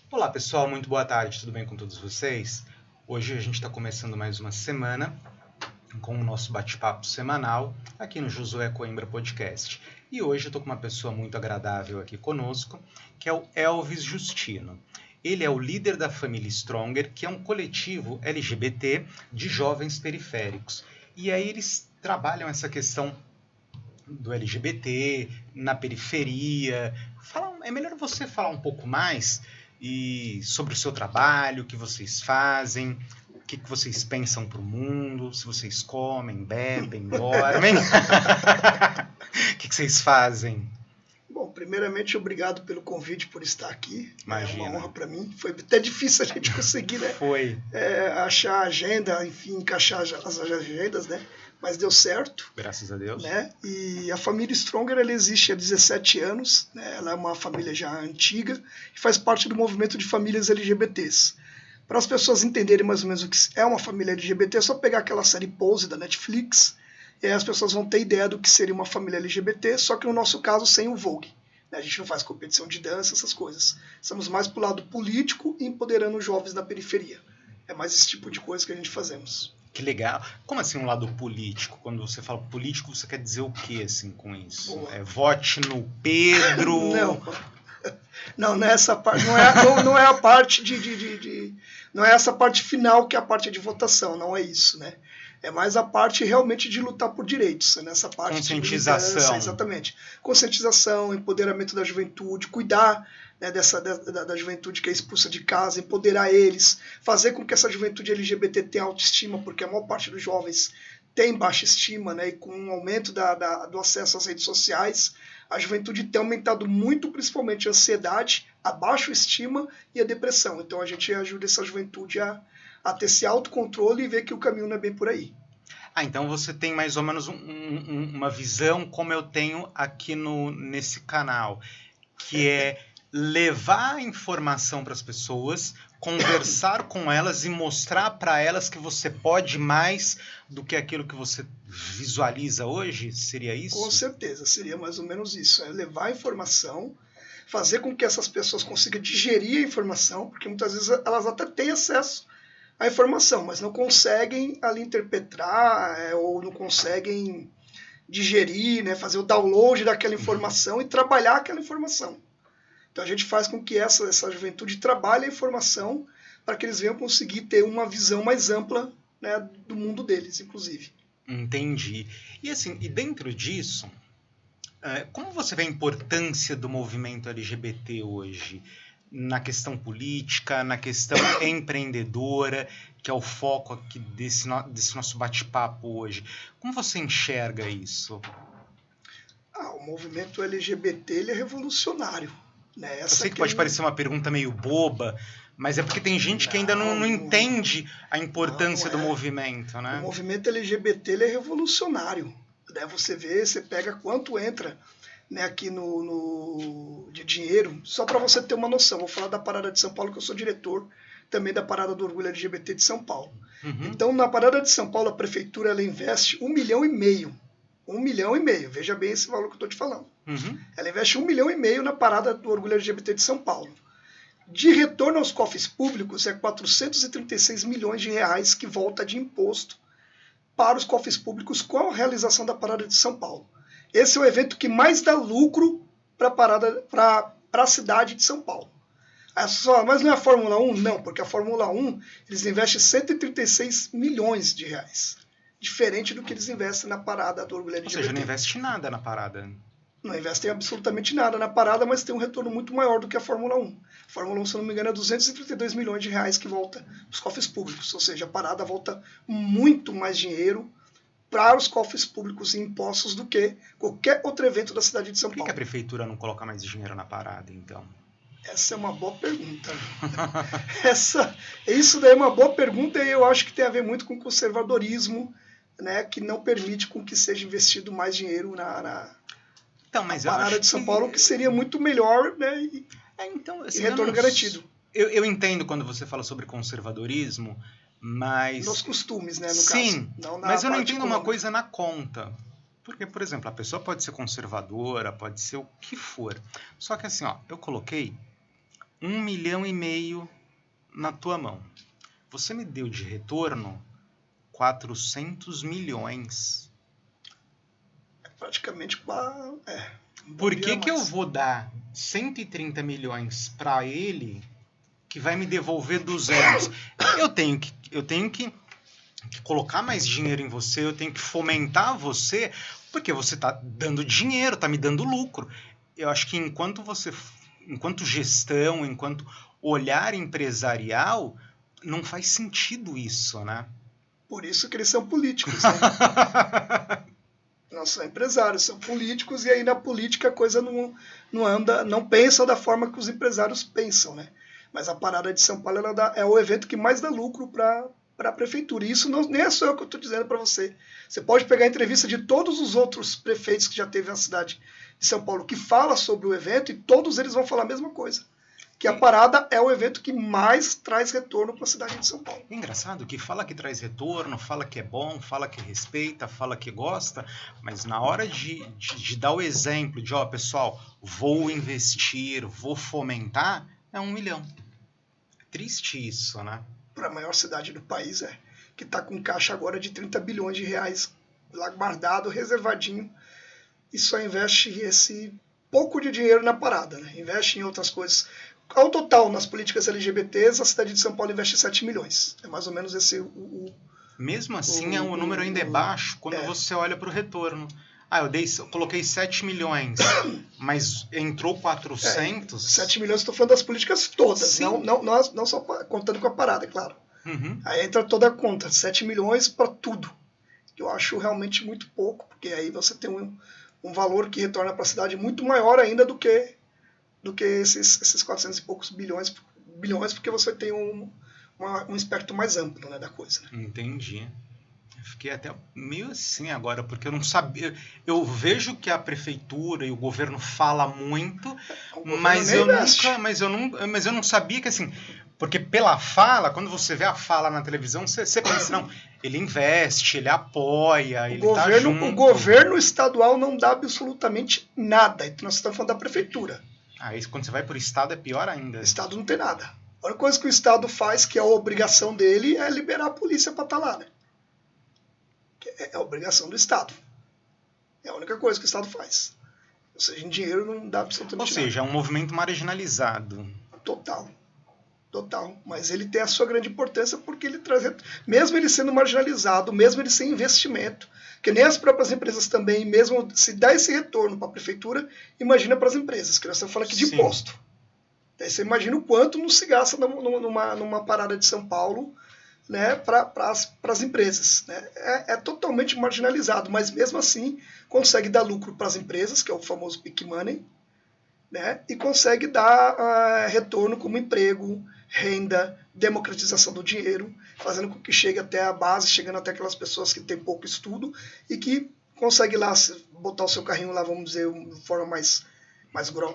Olá pessoal, muito boa tarde, tudo bem com todos vocês? Hoje a gente está começando mais uma semana com o nosso bate-papo semanal aqui no Josué Coimbra Podcast. E hoje eu estou com uma pessoa muito agradável aqui conosco, que é o Elvis Justino. Ele é o líder da Família Stronger, que é um coletivo LGBT de jovens periféricos. E aí eles trabalham essa questão do LGBT na periferia. É melhor você falar um pouco mais sobre o seu trabalho, o que vocês fazem, o que vocês pensam para o mundo, se vocês comem, bebem, dormem. O que vocês fazem? Bom, primeiramente, obrigado pelo convite, por estar aqui. Imagina. É uma honra para mim. Foi até difícil a gente conseguir, né? Foi. Achar a agenda, enfim, encaixar as agendas, né? Mas deu certo. Graças a Deus. Né? E a família Stronger, ela existe há 17 anos. Né? Ela é uma família já antiga e faz parte do movimento de famílias LGBTs. Para as pessoas entenderem mais ou menos o que é uma família LGBT, é só pegar aquela série Pose da Netflix, e aí as pessoas vão ter ideia do que seria uma família LGBT, só que no nosso caso sem o Vogue. A gente não faz competição de dança, essas coisas. Estamos mais pro lado político e empoderando os jovens da periferia. É mais esse tipo de coisa que a gente fazemos. Que legal. Como assim um lado político? Quando você fala político, você quer dizer o que assim com isso? Vote no Pedro? Não é essa parte. Não é a parte não é essa parte final que é a parte de votação. Não é isso, né? É mais a parte realmente de lutar por direitos, nessa parte conscientização. De liderança, exatamente. Conscientização, empoderamento da juventude, cuidar, né, da juventude que é expulsa de casa, empoderar eles, fazer com que essa juventude LGBT tenha autoestima, porque a maior parte dos jovens tem baixa estima, né, e com o aumento do acesso às redes sociais, a juventude tem aumentado muito, principalmente a ansiedade, a baixa estima e a depressão. Então a gente ajuda essa juventude a ter esse autocontrole e ver que o caminho não é bem por aí. Então você tem mais ou menos uma visão como eu tenho aqui nesse canal, que é levar a informação para as pessoas, conversar com elas e mostrar para elas que você pode mais do que aquilo que você visualiza hoje? Seria isso? Com certeza, seria mais ou menos isso. É levar a informação, fazer com que essas pessoas consigam digerir a informação, porque muitas vezes elas até têm acesso à informação, mas não conseguem ali interpretar ou não conseguem digerir, né, fazer o download daquela informação e trabalhar aquela informação. Então a gente faz com que essa juventude trabalhe a informação para que eles venham conseguir ter uma visão mais ampla, né, do mundo deles, inclusive. Entendi. E assim, e dentro disso, como você vê a importância do movimento LGBT hoje? Na questão política, na questão empreendedora, que é o foco aqui desse nosso bate-papo hoje. Como você enxerga isso? O movimento LGBT ele é revolucionário. Né? Eu sei que pode parecer uma pergunta meio boba, mas é porque tem gente que ainda não entende a importância do movimento. Né? O movimento LGBT ele é revolucionário. Né? Você pega quanto entra, né, aqui de dinheiro, só para você ter uma noção. Vou falar da Parada de São Paulo, que eu sou diretor também da Parada do Orgulho LGBT de São Paulo. Uhum. Então, na Parada de São Paulo, a prefeitura ela investe 1,5 milhão. 1,5 milhão. Veja bem esse valor que eu estou te falando. Uhum. Ela investe 1,5 milhão na Parada do Orgulho LGBT de São Paulo. De retorno aos cofres públicos, é 436 milhões de reais que volta de imposto para os cofres públicos com a realização da Parada de São Paulo. Esse é o evento que mais dá lucro para a cidade de São Paulo. Mas não é a Fórmula 1? Não, porque a Fórmula 1 eles investem 136 milhões de reais. Diferente do que eles investem na Parada do Orgulho LGBT. Ou seja, não investe nada na parada. Não investem absolutamente nada na parada, mas tem um retorno muito maior do que a Fórmula 1. A Fórmula 1, se não me engano, é 232 milhões de reais que volta dos cofres públicos. Ou seja, a parada volta muito mais dinheiro para os cofres públicos e impostos do que qualquer outro evento da cidade de São Paulo. Por que a prefeitura não coloca mais dinheiro na parada, então? Essa é uma boa pergunta. Isso daí é uma boa pergunta e eu acho que tem a ver muito com o conservadorismo, né, que não permite com que seja investido mais dinheiro na Parada de São Paulo, que seria muito melhor, né, assim, e retorno garantido. Eu entendo quando você fala sobre conservadorismo, mas... Nos costumes, né, no caso. Sim, mas eu não entendo uma coisa na conta. Porque, por exemplo, a pessoa pode ser conservadora, pode ser o que for. Só que assim, ó, eu coloquei 1,5 milhão na tua mão. Você me deu de retorno 400 milhões. É praticamente Por que eu vou dar 130 milhões para ele que vai me devolver 200? Eu tenho que colocar mais dinheiro em você, eu tenho que fomentar você, porque você está dando dinheiro, está me dando lucro. Eu acho que enquanto gestão, enquanto olhar empresarial, não faz sentido isso, né? Por isso que eles são políticos, né? Não são empresários, são políticos, e aí na política a coisa não anda, não pensa da forma que os empresários pensam, né? Mas a Parada de São Paulo é o evento que mais dá lucro para a prefeitura. E isso nem é só eu que eu estou dizendo para você. Você pode pegar a entrevista de todos os outros prefeitos que já teve na cidade de São Paulo que fala sobre o evento, e todos eles vão falar a mesma coisa. Que a Parada é o evento que mais traz retorno para a cidade de São Paulo. É engraçado que fala que traz retorno, fala que é bom, fala que respeita, fala que gosta, mas na hora de dar o exemplo de, ó, pessoal, vou investir, vou fomentar, é 1 milhão. É triste isso, né? Para a maior cidade do país, que está com caixa agora de 30 bilhões de reais lá guardado, reservadinho, e só investe esse pouco de dinheiro na Parada, né? Investe em outras coisas. Ao total, nas políticas LGBTs, a cidade de São Paulo investe 7 milhões. É mais ou menos esse Mesmo assim, o número ainda é baixo quando você olha para o retorno. Eu coloquei 7 milhões, mas entrou 400? 7 milhões, estou falando das políticas todas, não só contando com a Parada, é claro. Uhum. Aí entra toda a conta, 7 milhões para tudo. Eu acho realmente muito pouco, porque aí você tem um valor que retorna para a cidade muito maior ainda do que esses 400 e poucos bilhões, porque você tem um espectro mais amplo, né, da coisa. Né? Entendi. Eu fiquei até meio assim agora, porque eu não sabia. Eu vejo que a prefeitura e o governo fala muito, mas eu não sabia que assim. Porque pela fala, quando você vê a fala na televisão, você pensa, não, ele investe, ele apoia, ele tá junto. O governo estadual não dá absolutamente nada. Então nós estamos falando da prefeitura. Isso, quando você vai para o Estado é pior ainda. O Estado não tem nada. A única coisa que o Estado faz, que é a obrigação dele, é liberar a polícia para estar lá. Né? É a obrigação do Estado. É a única coisa que o Estado faz. Ou seja, em dinheiro não dá absolutamente nada. Ou seja, é um movimento marginalizado. Total. Mas ele tem a sua grande importância porque ele traz, mesmo ele sendo marginalizado, mesmo ele sem investimento, que nem as próprias empresas também, mesmo se dá esse retorno para a prefeitura, imagina para as empresas, que nós estamos falando aqui de imposto. Daí você imagina o quanto não se gasta numa parada de São Paulo, né, para as empresas. Né? É totalmente marginalizado, mas mesmo assim consegue dar lucro para as empresas, que é o famoso peak money, né, e consegue dar retorno como emprego, renda, democratização do dinheiro, fazendo com que chegue até a base, chegando até aquelas pessoas que têm pouco estudo e que consegue lá botar o seu carrinho lá, vamos dizer, de forma mais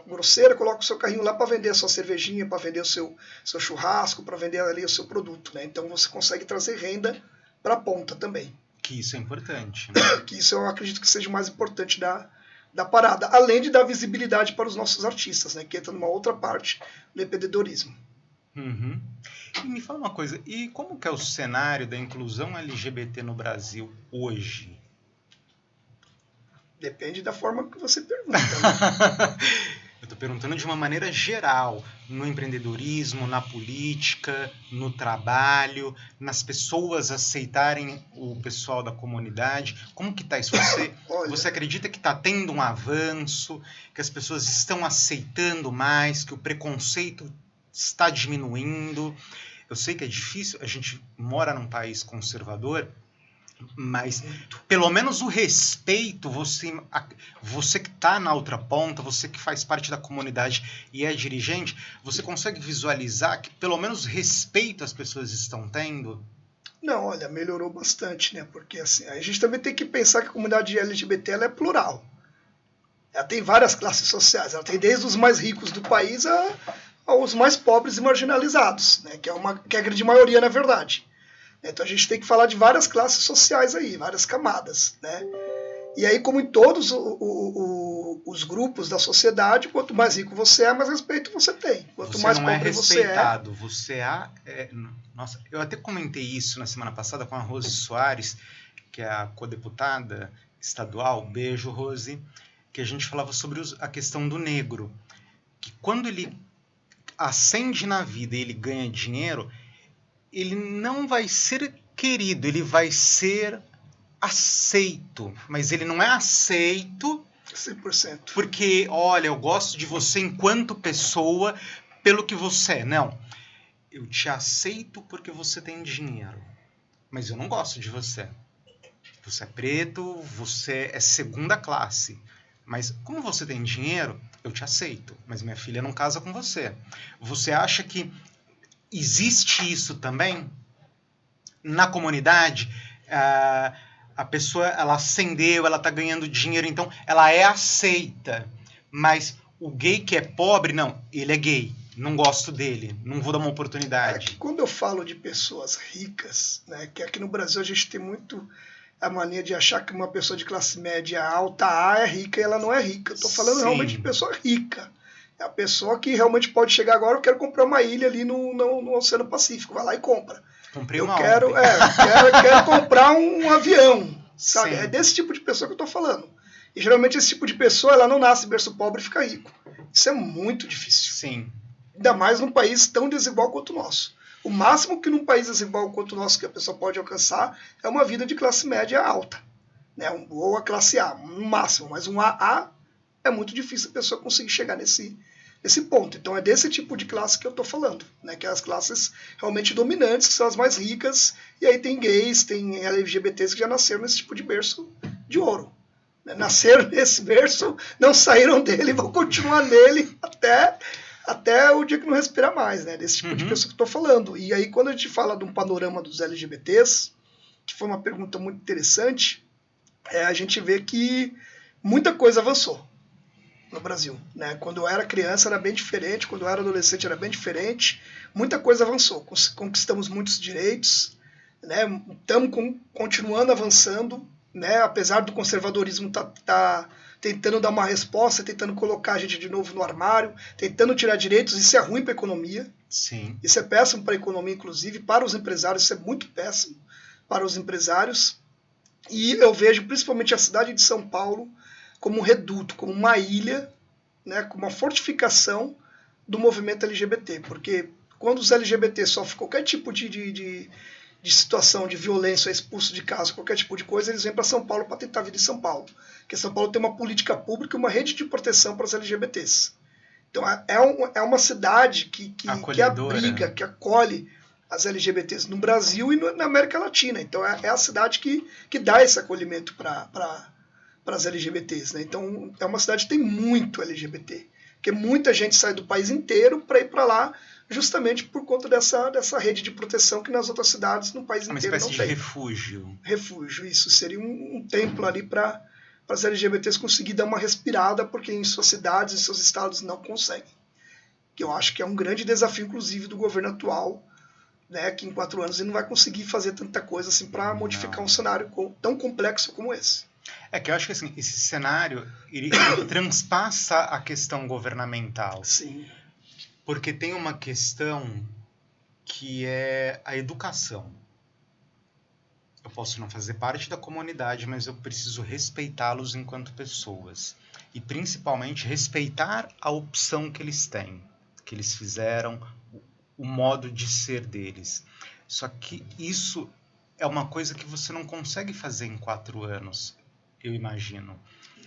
grosseira, coloca o seu carrinho lá para vender a sua cervejinha, para vender o seu churrasco, para vender ali o seu produto. Né? Então você consegue trazer renda para a ponta também. Que isso é importante. Né? Que isso eu acredito que seja o mais importante da parada, além de dar visibilidade para os nossos artistas, né? Que entra numa outra parte do empreendedorismo. Uhum. E me fala uma coisa, e como que é o cenário da inclusão LGBT no Brasil hoje? Depende da forma que você pergunta. Né? Eu estou perguntando de uma maneira geral, no empreendedorismo, na política, no trabalho, nas pessoas aceitarem o pessoal da comunidade. Como que está isso? Você acredita que está tendo um avanço, que as pessoas estão aceitando mais, que o preconceito está diminuindo? Eu sei que é difícil, a gente mora num país conservador, mas pelo menos o respeito, você que está na outra ponta, você que faz parte da comunidade e é dirigente, você consegue visualizar que pelo menos respeito as pessoas estão tendo? Não, olha, melhorou bastante, né? Porque assim, a gente também tem que pensar que a comunidade LGBT ela é plural. Ela tem várias classes sociais, ela tem desde os mais ricos do país aos mais pobres e marginalizados, né? Que é a grande maioria, na verdade. Então a gente tem que falar de várias classes sociais aí, várias camadas, né? E aí, como em todos os grupos da sociedade, quanto mais rico você é, mais respeito você tem. Quanto mais pobre você é... Nossa, eu até comentei isso na semana passada com a Rose Soares, que é a codeputada estadual. Beijo, Rose. Que a gente falava sobre a questão do negro. Que quando ele ascende na vida e ele ganha dinheiro, ele não vai ser querido, ele vai ser aceito, mas ele não é aceito 100%. Porque, olha, eu gosto de você enquanto pessoa pelo que você é. Não, eu te aceito porque você tem dinheiro, mas eu não gosto de você. Você é preto, você é segunda classe, mas como você tem dinheiro, eu te aceito, mas minha filha não casa com você. Você acha que existe isso também na comunidade? A pessoa, ela ascendeu, ela tá ganhando dinheiro, então ela é aceita. Mas o gay que é pobre, não, ele é gay, não gosto dele, não vou dar uma oportunidade. Quando eu falo de pessoas ricas, né, que aqui no Brasil a gente tem muito a mania de achar que uma pessoa de classe média alta A é rica e ela não é rica. Eu tô falando realmente de pessoa rica. É a pessoa que realmente pode chegar agora, eu quero comprar uma ilha ali no Oceano Pacífico, vai lá e compra. Comprei eu quero comprar um avião, sabe? Sim. É desse tipo de pessoa que eu tô falando. E geralmente esse tipo de pessoa, ela não nasce berço pobre e fica rico. Isso é muito difícil. Sim. Ainda mais num país tão desigual quanto o nosso. O máximo que num país desigual quanto o nosso que a pessoa pode alcançar é uma vida de classe média alta, né? Ou a classe A, no máximo. Mas um AA é muito difícil a pessoa conseguir chegar nesse ponto. Então é desse tipo de classe que eu estou falando, né? Que é as classes realmente dominantes, que são as mais ricas, e aí tem gays, tem LGBTs que já nasceram nesse tipo de berço de ouro. Né? Nasceram nesse berço, não saíram dele, vão continuar nele até o dia que não respira mais, né? Desse tipo de pessoa que eu estou falando. E aí quando a gente fala de um panorama dos LGBTs, que foi uma pergunta muito interessante, a gente vê que muita coisa avançou no Brasil, né? Quando eu era criança era bem diferente, quando eu era adolescente era bem diferente, muita coisa avançou, conquistamos muitos direitos, né? Estamos continuando avançando, né? Apesar do conservadorismo tá tentando dar uma resposta, tentando colocar a gente de novo no armário, tentando tirar direitos, isso é ruim para a economia. Sim. Isso é péssimo para a economia, inclusive, para os empresários, isso é muito péssimo para os empresários. E eu vejo principalmente a cidade de São Paulo como um reduto, como uma ilha, né, como uma fortificação do movimento LGBT, porque quando os LGBT sofrem qualquer tipo de situação de violência, expulso de casa, qualquer tipo de coisa, eles vêm para São Paulo para tentar vir em São Paulo, porque São Paulo tem uma política pública e uma rede de proteção para os LGBTs. Então é uma cidade que abriga, que acolhe as LGBTs no Brasil e na América Latina. Então é a cidade que dá esse acolhimento para as LGBTs, né? Então é uma cidade que tem muito LGBT, porque muita gente sai do país inteiro para ir para lá, justamente por conta dessa rede de proteção que nas outras cidades no país inteiro não tem. Uma espécie de refúgio. Refúgio, isso. Seria um templo ali para as LGBTs conseguir dar uma respirada, porque em suas cidades, em seus estados não conseguem. Que eu acho que é um grande desafio, inclusive, do governo atual, né, que em 4 anos ele não vai conseguir fazer tanta coisa assim para modificar um cenário tão complexo como esse. É que eu acho que assim, esse cenário ele transpassa a questão governamental. Sim. Porque tem uma questão que é a educação. Eu posso não fazer parte da comunidade, mas eu preciso respeitá-los enquanto pessoas. E principalmente respeitar a opção que eles têm, que eles fizeram, o modo de ser deles. Só que isso é uma coisa que você não consegue fazer em 4 anos, eu imagino.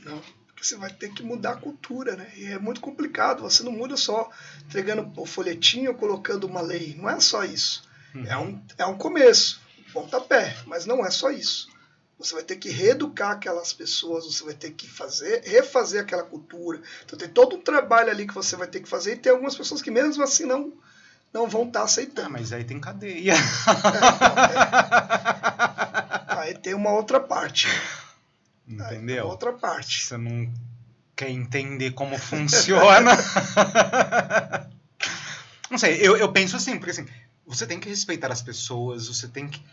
Não, porque você vai ter que mudar a cultura, né? E é muito complicado, você não muda só entregando o folhetinho ou colocando uma lei, não é só isso. É um começo, um pontapé, mas não é só isso. Você vai ter que reeducar aquelas pessoas, você vai ter que refazer aquela cultura. Então tem todo um trabalho ali que você vai ter que fazer, e tem algumas pessoas que mesmo assim não vão estar aceitando. Mas aí tem cadeia. Aí tem uma outra parte. Entendeu? Uma outra parte. Você não quer entender como funciona. Não sei, eu penso assim, porque assim, você tem que respeitar as pessoas, você tem que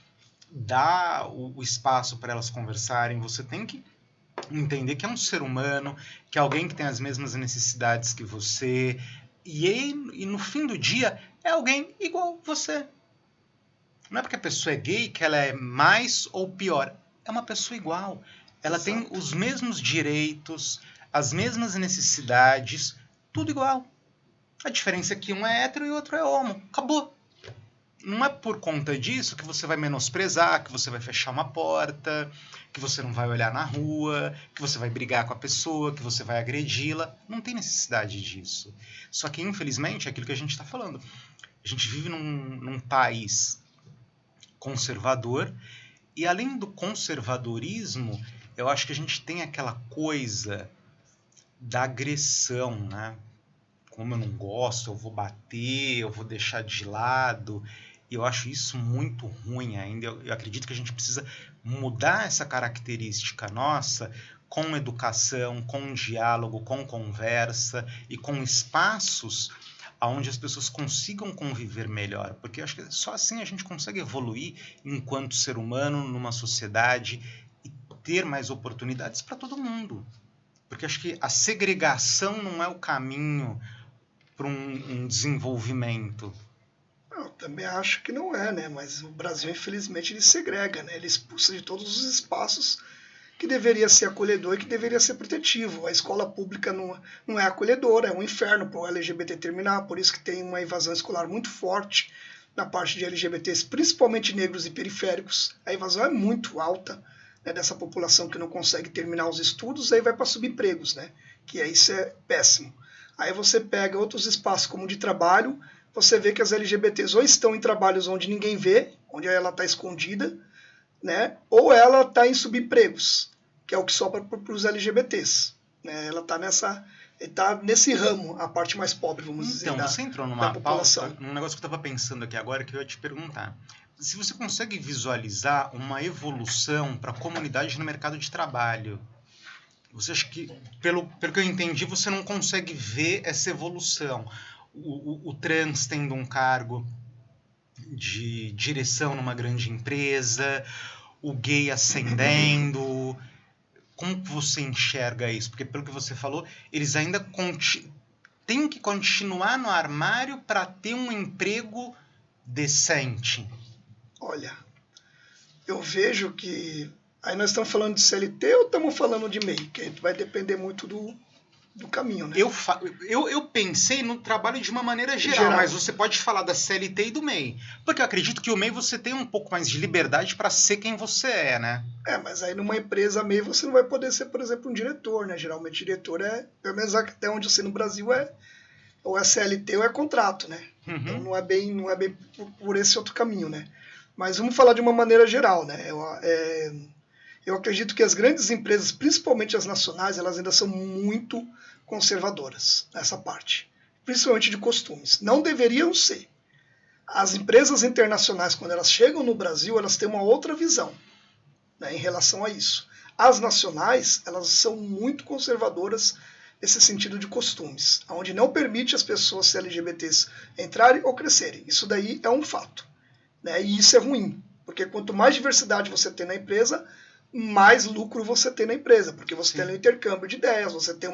dar o espaço para elas conversarem, você tem que entender que é um ser humano, que é alguém que tem as mesmas necessidades que você, e no fim do dia é alguém igual você. Não é porque a pessoa é gay que ela é mais ou pior. É uma pessoa igual. Ela tem Exato. os mesmos direitos, as mesmas necessidades, tudo igual. A diferença é que um é hétero e o outro é homo. Acabou. Não é por conta disso que você vai menosprezar, que você vai fechar uma porta, que você não vai olhar na rua, que você vai brigar com a pessoa, que você vai agredi-la. Não tem necessidade disso. Só que, infelizmente, é aquilo que a gente está falando. A gente vive num país conservador, e além do conservadorismo, eu acho que a gente tem aquela coisa da agressão, né? Como eu não gosto, eu vou bater, eu vou deixar de lado. E eu acho isso muito ruim ainda. Eu acredito que a gente precisa mudar essa característica nossa com educação, com diálogo, com conversa e com espaços onde as pessoas consigam conviver melhor. Porque eu acho que só assim a gente consegue evoluir enquanto ser humano numa sociedade e ter mais oportunidades para todo mundo. Porque acho que a segregação não é o caminho para um desenvolvimento. Eu também acho que não é, né? Mas o Brasil, infelizmente, ele segrega, né? Ele expulsa de todos os espaços que deveria ser acolhedor e que deveria ser protetivo. A escola pública não é acolhedora, é um inferno para o LGBT terminar, por isso que tem uma evasão escolar muito forte na parte de LGBTs, principalmente negros e periféricos. A evasão é muito alta, né, dessa população que não consegue terminar os estudos, aí vai para subempregos, né? Que isso é péssimo. Aí você pega outros espaços como de trabalho, você vê que as LGBTs ou estão em trabalhos onde ninguém vê, onde ela está escondida, né? Ou ela está em subempregos, que é o que sobra para os LGBTs. Né? Ela está nesse ramo, a parte mais pobre, vamos dizer, Então, você entrou da numa população. pauta, num negócio que eu estava pensando aqui agora, que eu ia te perguntar. Se você consegue visualizar uma evolução para a comunidade no mercado de trabalho, você acha que, pelo que eu entendi, você não consegue ver essa evolução? O trans tendo um cargo de direção numa grande empresa, o gay ascendendo. Como que você enxerga isso? Porque, pelo que você falou, eles ainda têm que continuar no armário para ter um emprego decente. Olha, eu vejo que... Aí nós estamos falando de CLT ou estamos falando de MEI? Que vai depender muito do caminho, né? Eu pensei no trabalho de uma maneira geral, mas você pode falar da CLT e do MEI. Porque eu acredito que o MEI você tem um pouco mais de liberdade para ser quem você é, né? Mas aí numa empresa MEI você não vai poder ser, por exemplo, um diretor, né? Geralmente diretor pelo menos até onde eu sei no Brasil, ou é CLT ou é contrato, né? Uhum. Então não é bem por esse outro caminho, né? Mas vamos falar de uma maneira geral, né? Eu acredito que as grandes empresas, principalmente as nacionais, elas ainda são muito conservadoras nessa parte, principalmente de costumes. Não deveriam ser. As empresas internacionais, quando elas chegam no Brasil, elas têm uma outra visão, né, em relação a isso. As nacionais, elas são muito conservadoras nesse sentido de costumes, onde não permite as pessoas LGBTs entrarem ou crescerem. Isso daí é um fato, né, e isso é ruim, porque quanto mais diversidade você tem na empresa, mais lucro você tem na empresa, porque você tem um intercâmbio de ideias, você tem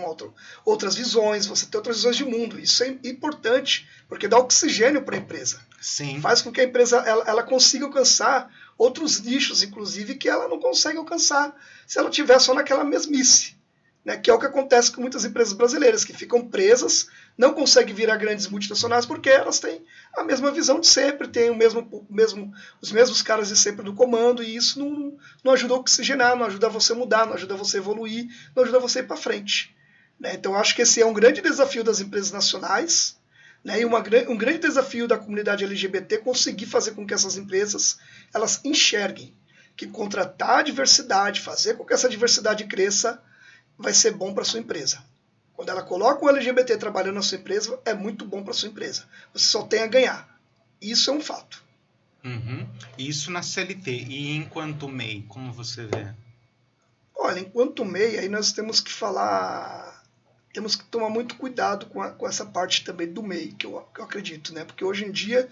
outras visões, você tem outras visões de mundo. Isso é importante, porque dá oxigênio para a empresa. Sim. Faz com que a empresa ela consiga alcançar outros nichos, inclusive, que ela não consegue alcançar se ela estiver só naquela mesmice. Né, que é o que acontece com muitas empresas brasileiras, que ficam presas, não conseguem virar grandes multinacionais porque elas têm a mesma visão de sempre, têm os mesmos caras de sempre no comando, e isso não ajuda a oxigenar, não ajuda você a mudar, não ajuda você a evoluir, não ajuda você a ir para frente. Né? Então, eu acho que esse é um grande desafio das empresas nacionais, né, e um grande desafio da comunidade LGBT conseguir fazer com que essas empresas elas enxerguem que contratar a diversidade, fazer com que essa diversidade cresça, vai ser bom para sua empresa. Quando ela coloca o LGBT trabalhando na sua empresa, é muito bom para sua empresa. Você só tem a ganhar. Isso é um fato. Uhum. Isso na CLT. E enquanto MEI, como você vê? Olha, enquanto MEI, aí nós temos que falar... Temos que tomar muito cuidado com essa parte também do MEI, que eu acredito, né? Porque hoje em dia,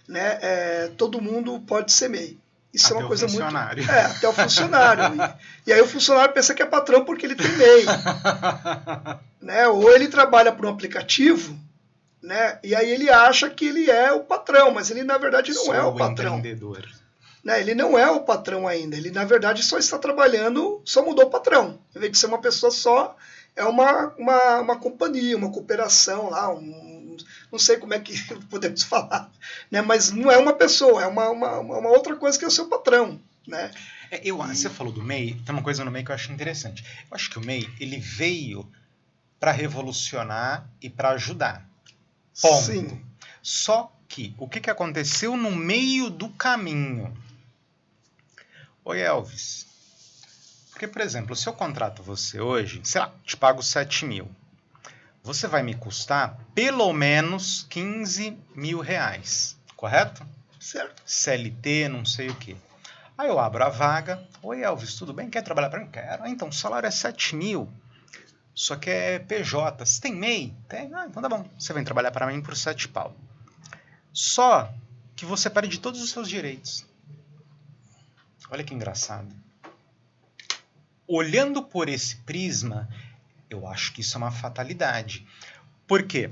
né, todo mundo pode ser MEI. Isso até é uma coisa funcionário. muito... até o funcionário. E aí o funcionário pensa que é patrão porque ele tem MEI. Né? Ou ele trabalha para um aplicativo, né? E aí ele acha que ele é o patrão, mas ele na verdade não é o patrão. Empreendedor. Né? Ele não é o patrão ainda, ele na verdade só está trabalhando, só mudou o patrão. Em vez de ser uma pessoa só, é uma companhia, uma cooperação lá, não sei como é que podemos falar, né? Mas não é uma pessoa, é uma outra coisa que é o seu patrão. Né? Você falou do MEI, tem uma coisa no MEI que eu acho interessante. Eu acho que o MEI ele veio para revolucionar e para ajudar. Ponto. Sim. Só que o que aconteceu no meio do caminho? Oi, Elvis. Porque, por exemplo, se eu contrato você hoje, sei lá, te pago 7 mil. Você vai me custar pelo menos 15 mil reais, correto? Certo. CLT, não sei o quê. Aí eu abro a vaga. Oi, Elvis, tudo bem? Quer trabalhar para mim? Quero. Então, o salário é 7 mil. Só que é PJ. Você tem MEI? Tem? Então tá bom. Você vem trabalhar para mim por 7 pau. Só que você perde todos os seus direitos. Olha que engraçado. Olhando por esse prisma, eu acho que isso é uma fatalidade. Por quê?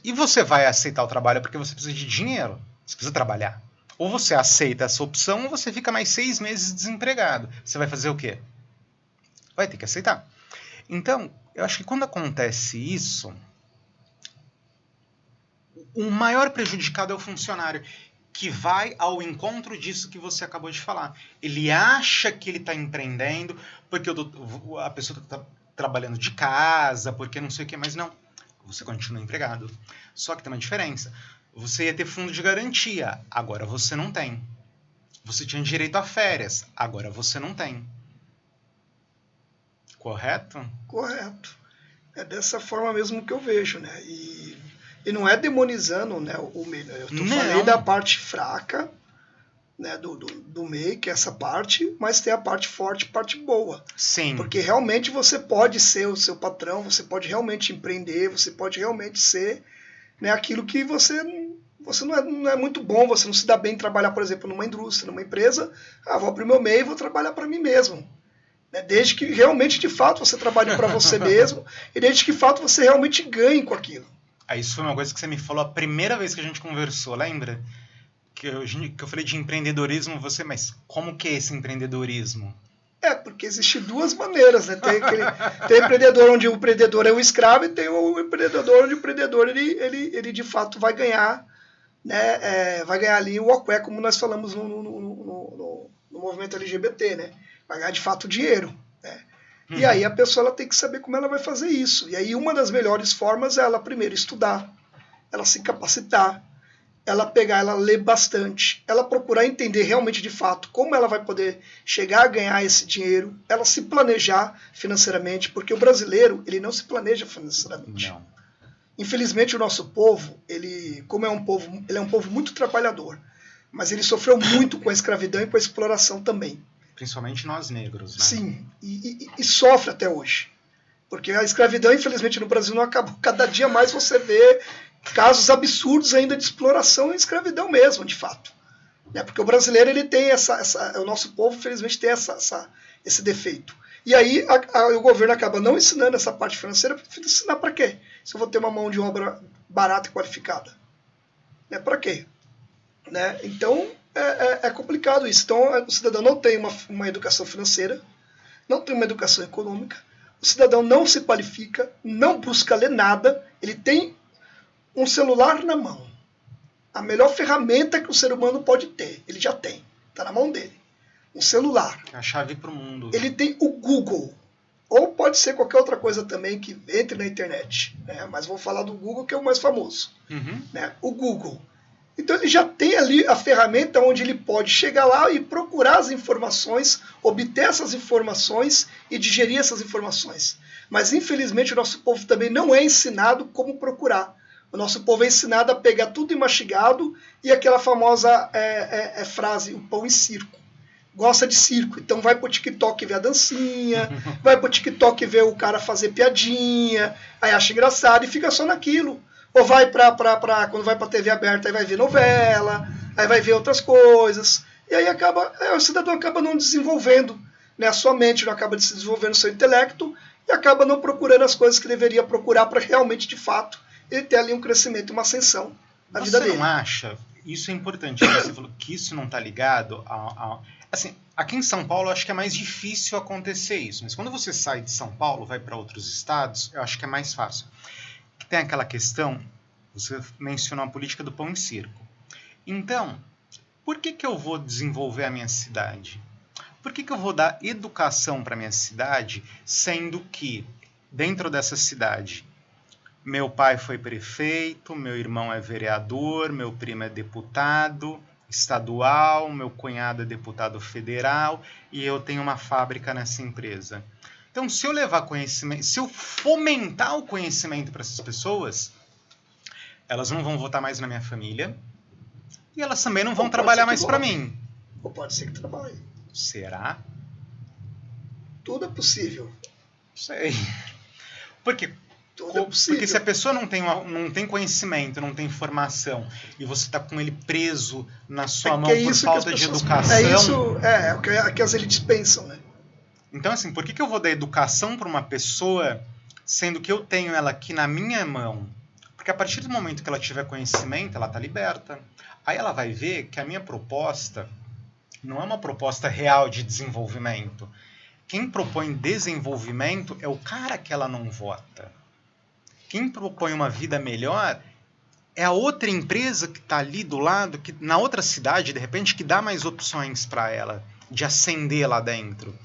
E você vai aceitar o trabalho porque você precisa de dinheiro. Você precisa trabalhar. Ou você aceita essa opção ou você fica mais 6 meses desempregado. Você vai fazer o quê? Vai ter que aceitar. Então, eu acho que quando acontece isso, o maior prejudicado é o funcionário, que vai ao encontro disso que você acabou de falar. Ele acha que ele está empreendendo porque a pessoa está trabalhando de casa, porque não sei o que, mas não. Você continua empregado. Só que tem uma diferença. Você ia ter fundo de garantia, agora você não tem. Você tinha direito a férias, agora você não tem. Correto? Correto. É dessa forma mesmo que eu vejo, né? E não é demonizando, né, o MEI. Eu falei da parte fraca, né, do MEI, que é essa parte, mas tem a parte forte e parte boa. Sim. Porque realmente você pode ser o seu patrão, você pode realmente empreender, você pode realmente ser, né, aquilo que você não é muito bom, você não se dá bem em trabalhar, por exemplo, numa indústria, numa empresa. Vou abrir meu MEI e vou trabalhar para mim mesmo. Desde que realmente, de fato, você trabalhe para você mesmo e desde que, de fato, você realmente ganhe com aquilo. Isso foi uma coisa que você me falou a primeira vez que a gente conversou, lembra? Que eu falei de empreendedorismo, mas como que é esse empreendedorismo? Porque existem duas maneiras, né? Tem empreendedor onde o empreendedor é o escravo e tem o empreendedor onde o empreendedor ele de fato vai ganhar, né? Vai ganhar ali o OQE, como nós falamos no movimento LGBT, né? Vai ganhar de fato dinheiro, né? E aí a pessoa ela tem que saber como ela vai fazer isso. E aí uma das melhores formas é ela primeiro estudar, ela se capacitar, ela ler bastante, ela procurar entender realmente de fato como ela vai poder chegar a ganhar esse dinheiro, ela se planejar financeiramente, porque o brasileiro ele não se planeja financeiramente. Não. Infelizmente o nosso povo, ele é um povo muito trabalhador, mas ele sofreu muito com a escravidão e com a exploração também. Principalmente nós negros, né? Sim, e sofre até hoje. Porque a escravidão, infelizmente, no Brasil não acabou. Cada dia mais você vê casos absurdos ainda de exploração e escravidão mesmo, de fato. Porque o brasileiro ele tem o nosso povo, infelizmente, tem esse defeito. E aí o governo acaba não ensinando essa parte financeira. Ensinar para quê? Se eu vou ter uma mão de obra barata e qualificada. Para quê? Né? Então, é complicado isso. Então, o cidadão não tem uma educação financeira, não tem uma educação econômica, o cidadão não se qualifica, não busca ler nada, ele tem um celular na mão. A melhor ferramenta que o ser humano pode ter, ele já tem, está na mão dele. Um celular. É a chave para o mundo. Ele tem o Google, ou pode ser qualquer outra coisa também que entre na internet, né? Mas vou falar do Google, que é o mais famoso. Né? O Google. Então ele já tem ali a ferramenta onde ele pode chegar lá e procurar as informações, obter essas informações e digerir essas informações. Mas infelizmente o nosso povo também não é ensinado como procurar. O nosso povo é ensinado a pegar tudo mastigado e aquela famosa frase, o pão em circo. Gosta de circo, então vai pro TikTok ver a dancinha, vai pro TikTok ver o cara fazer piadinha, aí acha engraçado e fica só naquilo. Ou vai quando vai pra TV aberta, aí vai ver novela, aí vai ver outras coisas. e aí o cidadão acaba não desenvolvendo, né, a sua mente, não acaba desenvolvendo o seu intelecto e acaba não procurando as coisas que deveria procurar para realmente, de fato, ele ter ali um crescimento, uma ascensão na vida dele. Você não acha, isso é importante, você falou que isso não está ligado assim, aqui em São Paulo eu acho que é mais difícil acontecer isso, mas quando você sai de São Paulo, vai para outros estados, eu acho que é mais fácil. Que tem aquela questão, você mencionou a política do pão e circo. Então, por que eu vou desenvolver a minha cidade? Por que eu vou dar educação para a minha cidade, sendo que dentro dessa cidade meu pai foi prefeito, meu irmão é vereador, meu primo é deputado estadual, meu cunhado é deputado federal e eu tenho uma fábrica nessa empresa. Então, se eu levar conhecimento, se eu fomentar o conhecimento para essas pessoas, elas não vão votar mais na minha família e elas também não vão trabalhar mais para mim. Ou pode ser que trabalhe. Será? Tudo é possível. Sei. Porque se a pessoa não tem conhecimento, não tem informação, e você está com ele preso na sua mão por falta de educação... É o que as elites pensam, né? Então, assim, por que eu vou dar educação para uma pessoa, sendo que eu tenho ela aqui na minha mão? Porque a partir do momento que ela tiver conhecimento, ela está liberta. Aí ela vai ver que a minha proposta não é uma proposta real de desenvolvimento. Quem propõe desenvolvimento é o cara que ela não vota. Quem propõe uma vida melhor é a outra empresa que está ali do lado, que na outra cidade, de repente, que dá mais opções para ela de ascender lá dentro.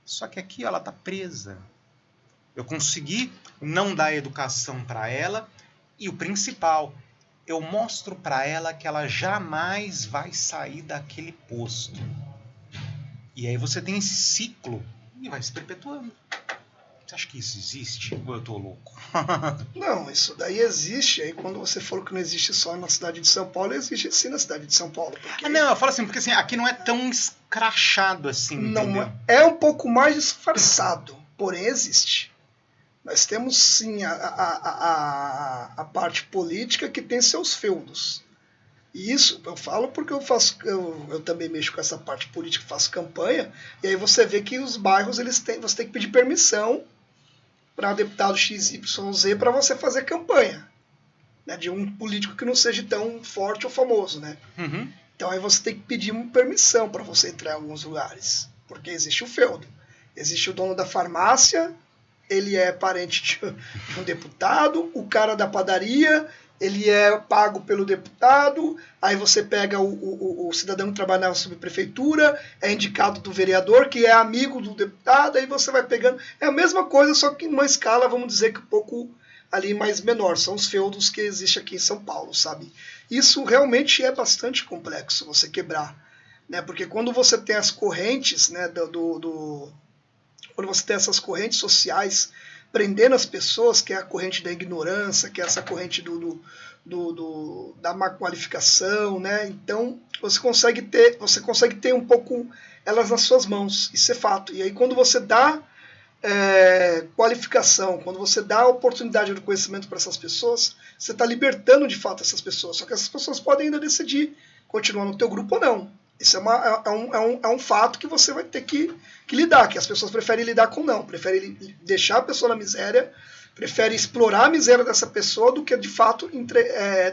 Só que aqui ela está presa. Eu consegui não dar educação para ela e o principal, eu mostro para ela que ela jamais vai sair daquele posto. E aí você tem esse ciclo e vai se perpetuando. Você acha que isso existe? Ou eu tô louco? Não, isso daí existe. Aí quando você falou que não existe só na cidade de São Paulo, existe sim na cidade de São Paulo. Porque... não, eu falo assim, porque assim, aqui não é tão escrachado assim, não, entendeu? É um pouco mais disfarçado, porém existe. Nós temos sim a parte política que tem seus feudos. E isso eu falo porque eu também mexo com essa parte política, faço campanha, e aí você vê que os bairros você tem que pedir permissão para deputado XYZ para você fazer campanha, né, de um político que não seja tão forte ou famoso, né? Uhum. Então aí você tem que pedir permissão para você entrar em alguns lugares, porque existe o feudo. Existe o dono da farmácia, ele é parente de um deputado, o cara da padaria, ele é pago pelo deputado, aí você pega o cidadão que trabalha na subprefeitura, é indicado do vereador, que é amigo do deputado, aí você vai pegando... É a mesma coisa, só que em uma escala, vamos dizer que um pouco ali mais menor. São os feudos que existem aqui em São Paulo, sabe? Isso realmente é bastante complexo você quebrar, né? Porque quando você tem as correntes, né, quando você tem essas correntes sociais prendendo as pessoas, que é a corrente da ignorância, que é essa corrente da má qualificação, né? Então você consegue ter um pouco elas nas suas mãos, isso é fato. E aí quando você dá qualificação, quando você dá oportunidade do conhecimento para essas pessoas, você está libertando de fato essas pessoas. Só que essas pessoas podem ainda decidir continuar no teu grupo ou não. Isso é um fato que você vai ter que lidar, que as pessoas preferem lidar com não, preferem deixar a pessoa na miséria, preferem explorar a miséria dessa pessoa do que de fato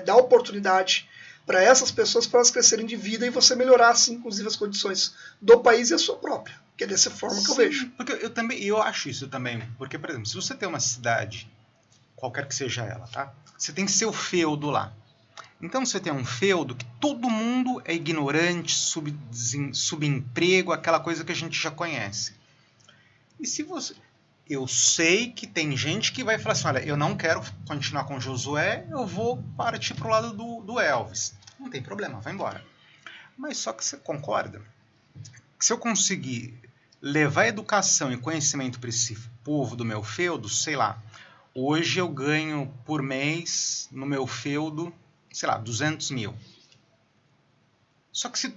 dar oportunidade para essas pessoas para elas crescerem de vida e você melhorar assim, inclusive as condições do país e a sua própria, que é dessa forma que eu vejo. Porque eu acho isso também, porque por exemplo, se você tem uma cidade, qualquer que seja ela, tá? Você tem seu feudo lá. Então você tem um feudo que todo mundo é ignorante, subemprego, aquela coisa que a gente já conhece. E se você... Eu sei que tem gente que vai falar assim, olha, eu não quero continuar com o Josué, eu vou partir para o lado do Elvis. Não tem problema, vai embora. Mas só que você concorda que se eu conseguir levar educação e conhecimento para esse povo do meu feudo, sei lá, hoje eu ganho por mês no meu feudo, sei lá, 200 mil. Só que se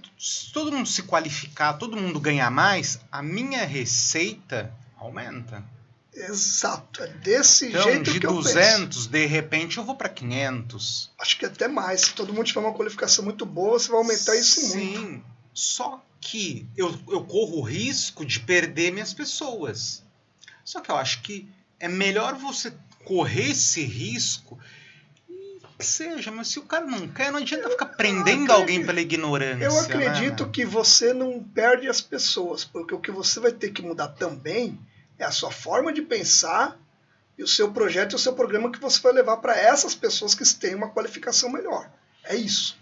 todo mundo se qualificar, todo mundo ganhar mais, a minha receita aumenta. Exato, é desse então, jeito que eu penso. De 200, de repente, eu vou para 500. Acho que até mais. Se todo mundo tiver uma qualificação muito boa, você vai aumentar isso muito. Só que eu corro o risco de perder minhas pessoas. Só que eu acho que é melhor você correr esse risco e que seja, mas se o cara não quer, não adianta ficar prendendo alguém pela ignorância. Eu acredito, né? que você não perde as pessoas, porque o que você vai ter que mudar também é a sua forma de pensar e o seu projeto e o seu programa que você vai levar para essas pessoas que têm uma qualificação melhor. É isso.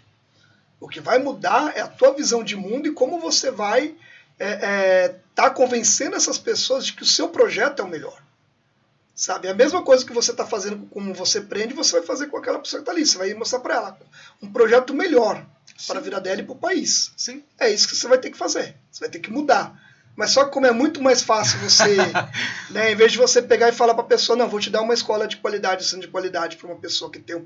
O que vai mudar é a tua visão de mundo e como você vai tá convencendo essas pessoas de que o seu projeto é o melhor. Sabe? A mesma coisa que você está fazendo como você prende, você vai fazer com aquela pessoa que está ali. Você vai mostrar para ela um projeto melhor para a vida dela e para o país. Sim. É isso que você vai ter que fazer. Você vai ter que mudar. Mas só que como é muito mais fácil você, né, em vez de você pegar e falar para a pessoa, não, vou te dar uma escola de qualidade, ensino de qualidade para uma pessoa que tem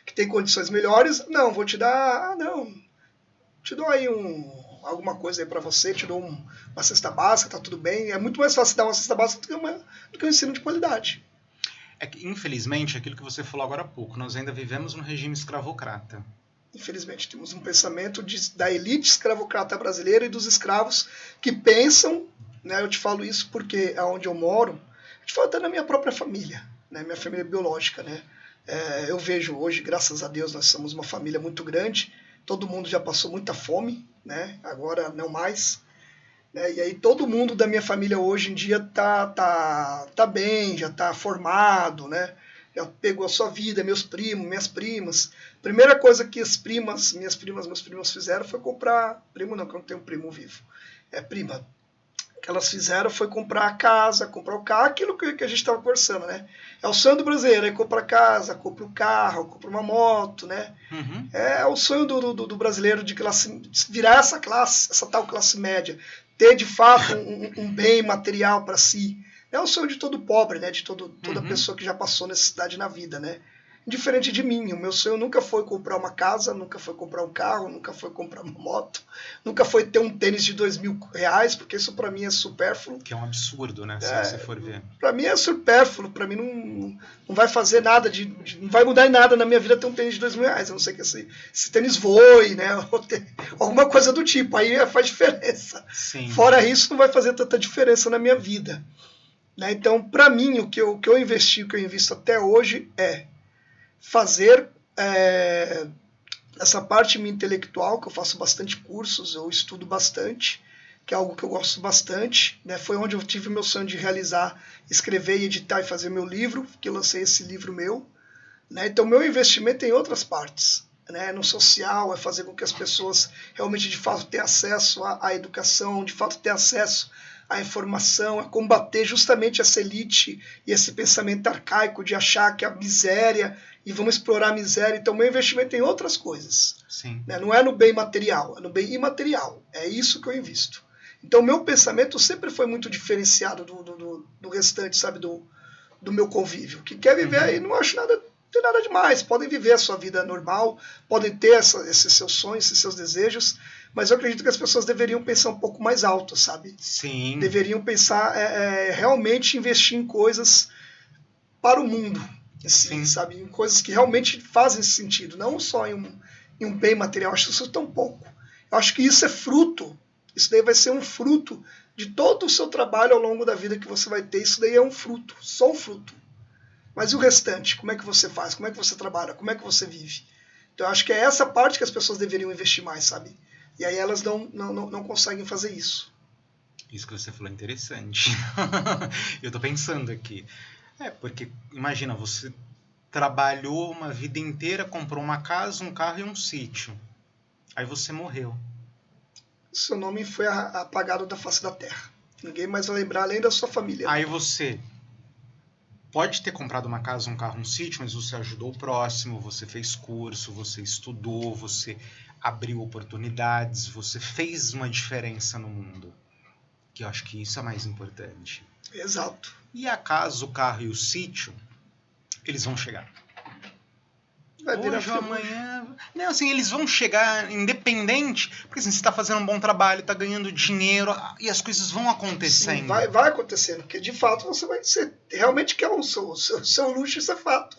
que tem condições melhores, não, vou te dar, te dou aí alguma coisa aí para você, te dou uma cesta básica, tá tudo bem. É muito mais fácil dar uma cesta básica do que um ensino de qualidade. É que, infelizmente, aquilo que você falou agora há pouco, nós ainda vivemos num regime escravocrata. Infelizmente, temos um pensamento da elite escravocrata brasileira e dos escravos que pensam, né, eu te falo isso porque aonde eu moro, eu te falo até na minha própria família, né, minha família biológica, né, eu vejo hoje, graças a Deus, nós somos uma família muito grande, todo mundo já passou muita fome, né, agora não mais, né, e aí todo mundo da minha família hoje em dia tá bem, já tá formado, né, já pegou a sua vida, meus primos, minhas primas. Primeira coisa que meus primos fizeram foi comprar, primo não, que eu não tenho primo vivo, prima, que elas fizeram foi comprar a casa, comprar o carro, aquilo que a gente estava conversando, né? É o sonho do brasileiro, aí compra casa, compra o carro, compra uma moto, né? Uhum. É o sonho do brasileiro de virar essa tal classe média, ter de fato um bem material para si. É o sonho de todo pobre, né? De toda pessoa que já passou necessidade na vida, né? Diferente de mim, o meu sonho nunca foi comprar uma casa, nunca foi comprar um carro, nunca foi comprar uma moto, nunca foi ter um tênis de R$2.000, porque isso para mim é supérfluo. Que é um absurdo, né? Se você for ver. Para mim é supérfluo, para mim não vai fazer nada, não vai mudar em nada na minha vida ter um tênis de R$2.000, a não ser que esse tênis voe, né? Ou alguma coisa do tipo, aí faz diferença. Sim. Fora isso, não vai fazer tanta diferença na minha vida. Né? Então, para mim, o que eu investi, o que eu invisto até hoje é fazer essa parte minha intelectual, que eu faço bastante cursos, eu estudo bastante, que é algo que eu gosto bastante. Né? Foi onde eu tive o meu sonho de realizar, escrever, editar e fazer meu livro, que eu lancei esse livro meu. Né? Então, meu investimento é em outras partes. Né? No social, é fazer com que as pessoas realmente, de fato, tenham acesso à educação, de fato, tenham acesso à informação, a combater justamente essa elite e esse pensamento arcaico de achar que a miséria, e vamos explorar a miséria. Então, meu investimento é em outras coisas. Sim. Né? Não é no bem material, é no bem imaterial. É isso que eu invisto. Então, meu pensamento sempre foi muito diferenciado do restante, sabe, do meu convívio. Que quer viver aí, não acho nada, não tem nada demais. Podem viver a sua vida normal, podem ter esses seus sonhos, esses seus desejos, mas eu acredito que as pessoas deveriam pensar um pouco mais alto, sabe? Sim. Deveriam pensar, realmente investir em coisas para o mundo, assim, sabe? Em coisas que realmente fazem sentido, não só em um bem material. Eu acho isso tão pouco. Eu acho que isso é fruto, isso daí vai ser um fruto de todo o seu trabalho ao longo da vida que você vai ter. Isso daí é um fruto, só um fruto. Mas e o restante? Como é que você faz? Como é que você trabalha? Como é que você vive? Então eu acho que é essa parte que as pessoas deveriam investir mais, sabe? E aí elas não conseguem fazer isso. Isso que você falou é interessante. Eu tô pensando aqui. Porque imagina, você trabalhou uma vida inteira, comprou uma casa, um carro e um sítio. Aí você morreu. Seu nome foi apagado da face da terra. Ninguém mais vai lembrar além da sua família. Aí você pode ter comprado uma casa, um carro, um sítio, mas você ajudou o próximo, você fez curso, você estudou, você abriu oportunidades, você fez uma diferença no mundo. Que eu acho que isso é mais importante. Exato. E a casa, o carro e o sítio, eles vão chegar. Vai virar hoje ou amanhã. Não, assim, eles vão chegar independente, porque assim, você está fazendo um bom trabalho, está ganhando dinheiro e as coisas vão acontecendo. Sim, vai acontecendo, porque de fato você realmente quer o seu luxo, isso é fato.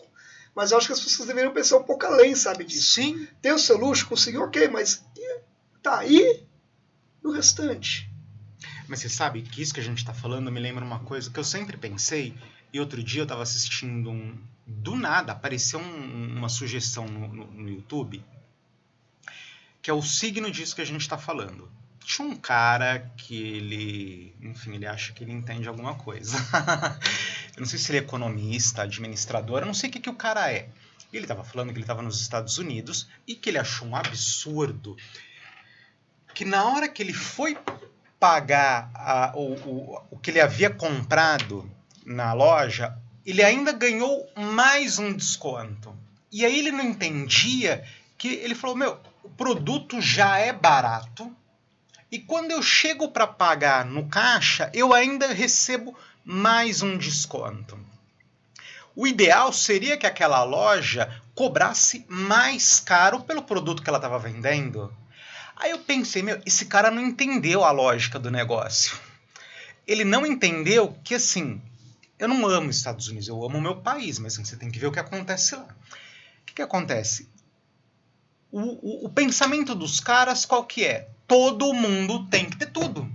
Mas eu acho que as pessoas deveriam pensar um pouco além, sabe, disso. Sim. Ter o seu luxo, conseguiu, ok, mas tá aí. do restante. Mas você sabe que isso que a gente está falando me lembra uma coisa que eu sempre pensei, e outro dia eu estava assistindo do nada, apareceu uma sugestão no YouTube, que é o signo disso que a gente está falando. Tinha um cara que ele acha que ele entende alguma coisa. Eu não sei se ele é economista, administrador, eu não sei o que o cara é. Ele estava falando que ele estava nos Estados Unidos e que ele achou um absurdo que na hora que ele foi pagar o que ele havia comprado na loja, ele ainda ganhou mais um desconto. E aí ele não entendia que ele falou, o produto já é barato e quando eu chego para pagar no caixa, eu ainda recebo mais um desconto. O ideal seria que aquela loja cobrasse mais caro pelo produto que ela estava vendendo. Aí eu pensei, esse cara não entendeu a lógica do negócio. Ele não entendeu que, assim, eu não amo os Estados Unidos, eu amo o meu país, mas assim, você tem que ver o que acontece lá. O que acontece? O pensamento dos caras qual que é? Todo mundo tem que ter tudo.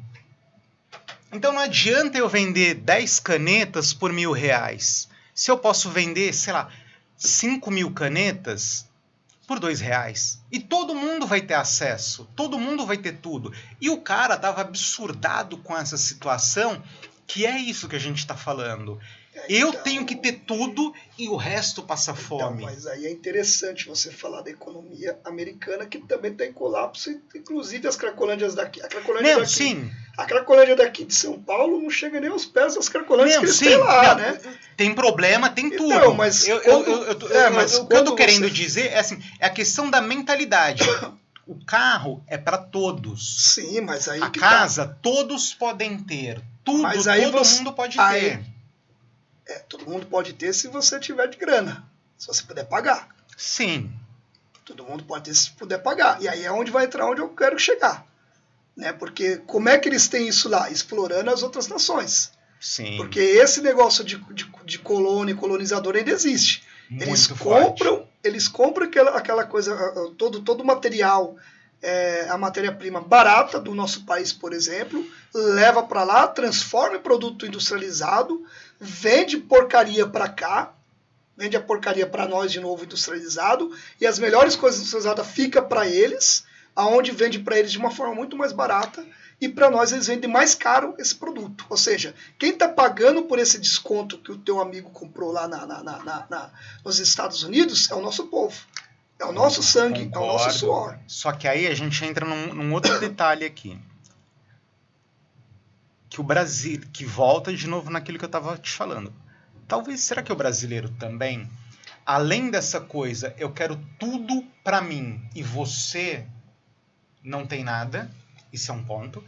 Então não adianta eu vender 10 canetas por R$1.000. Se eu posso vender, 5.000 canetas por R$2. E todo mundo vai ter acesso, todo mundo vai ter tudo. E o cara tava absurdado com essa situação, que é isso que a gente tá falando. Eu tenho que ter tudo e o resto passa fome. Mas aí é interessante você falar da economia americana, que também está em colapso, inclusive as cracolândias daqui. A cracolândia daqui de São Paulo não chega nem aos pés das cracolândias que eles têm lá, né? Tem problema, tem tudo. Mas o que eu tô querendo dizer é assim, é a questão da mentalidade. O carro é para todos. Sim, mas aí a casa todos podem ter. Tudo, mas aí todo mundo pode ter. Todo mundo pode ter se você tiver de grana. Se você puder pagar. Sim. Todo mundo pode ter se puder pagar. E aí é onde vai entrar onde eu quero chegar. Né? Porque como é que eles têm isso lá? Explorando as outras nações. Sim. Porque esse negócio de colônia e colonizador ainda existe. Eles compram aquela coisa, todo o material, a matéria-prima barata do nosso país, por exemplo, leva para lá, transforma em produto industrializado, vende porcaria para cá, vende a porcaria para nós de novo industrializado, e as melhores coisas industrializadas fica para eles, aonde vende para eles de uma forma muito mais barata, e para nós eles vendem mais caro esse produto. Ou seja, quem está pagando por esse desconto que o teu amigo comprou lá nos Estados Unidos é o nosso povo. É o nosso sangue, Concordo. É o nosso suor. Só que aí a gente entra num outro detalhe aqui. Que o Brasil, que volta de novo naquilo que eu estava te falando. Talvez, será que o brasileiro também, além dessa coisa, eu quero tudo para mim e você não tem nada, isso é um ponto.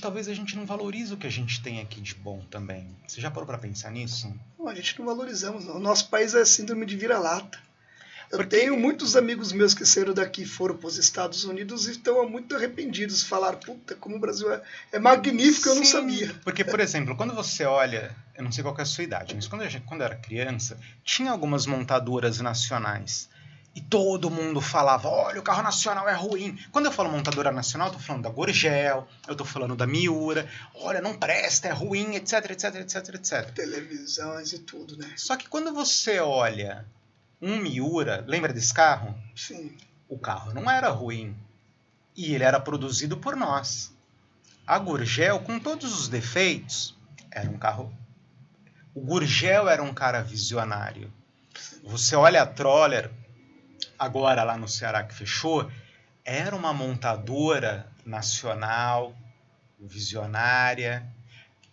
Talvez a gente não valoriza o que a gente tem aqui de bom também. Você já parou para pensar nisso? Não, a gente não valorizamos, não. O nosso país é síndrome de vira-lata. Eu tenho muitos amigos meus que saíram daqui e foram para os Estados Unidos e estão muito arrependidos. Falaram, puta, como o Brasil é magnífico, Sim, eu não sabia. Porque, por exemplo, quando você olha, eu não sei qual que é a sua idade, mas quando eu era criança, tinha algumas montadoras nacionais. E todo mundo falava, olha, o carro nacional é ruim. Quando eu falo montadora nacional, eu tô falando da Gurgel, eu tô falando da Miura. Olha, não presta, é ruim, etc, etc, etc, etc. Televisões e tudo, né? Só que quando você olha um Miura, lembra desse carro? Sim. O carro não era ruim. E ele era produzido por nós. A Gurgel, com todos os defeitos, era um carro... O Gurgel era um cara visionário. Você olha a Troller, agora lá no Ceará que fechou, era uma montadora nacional, visionária.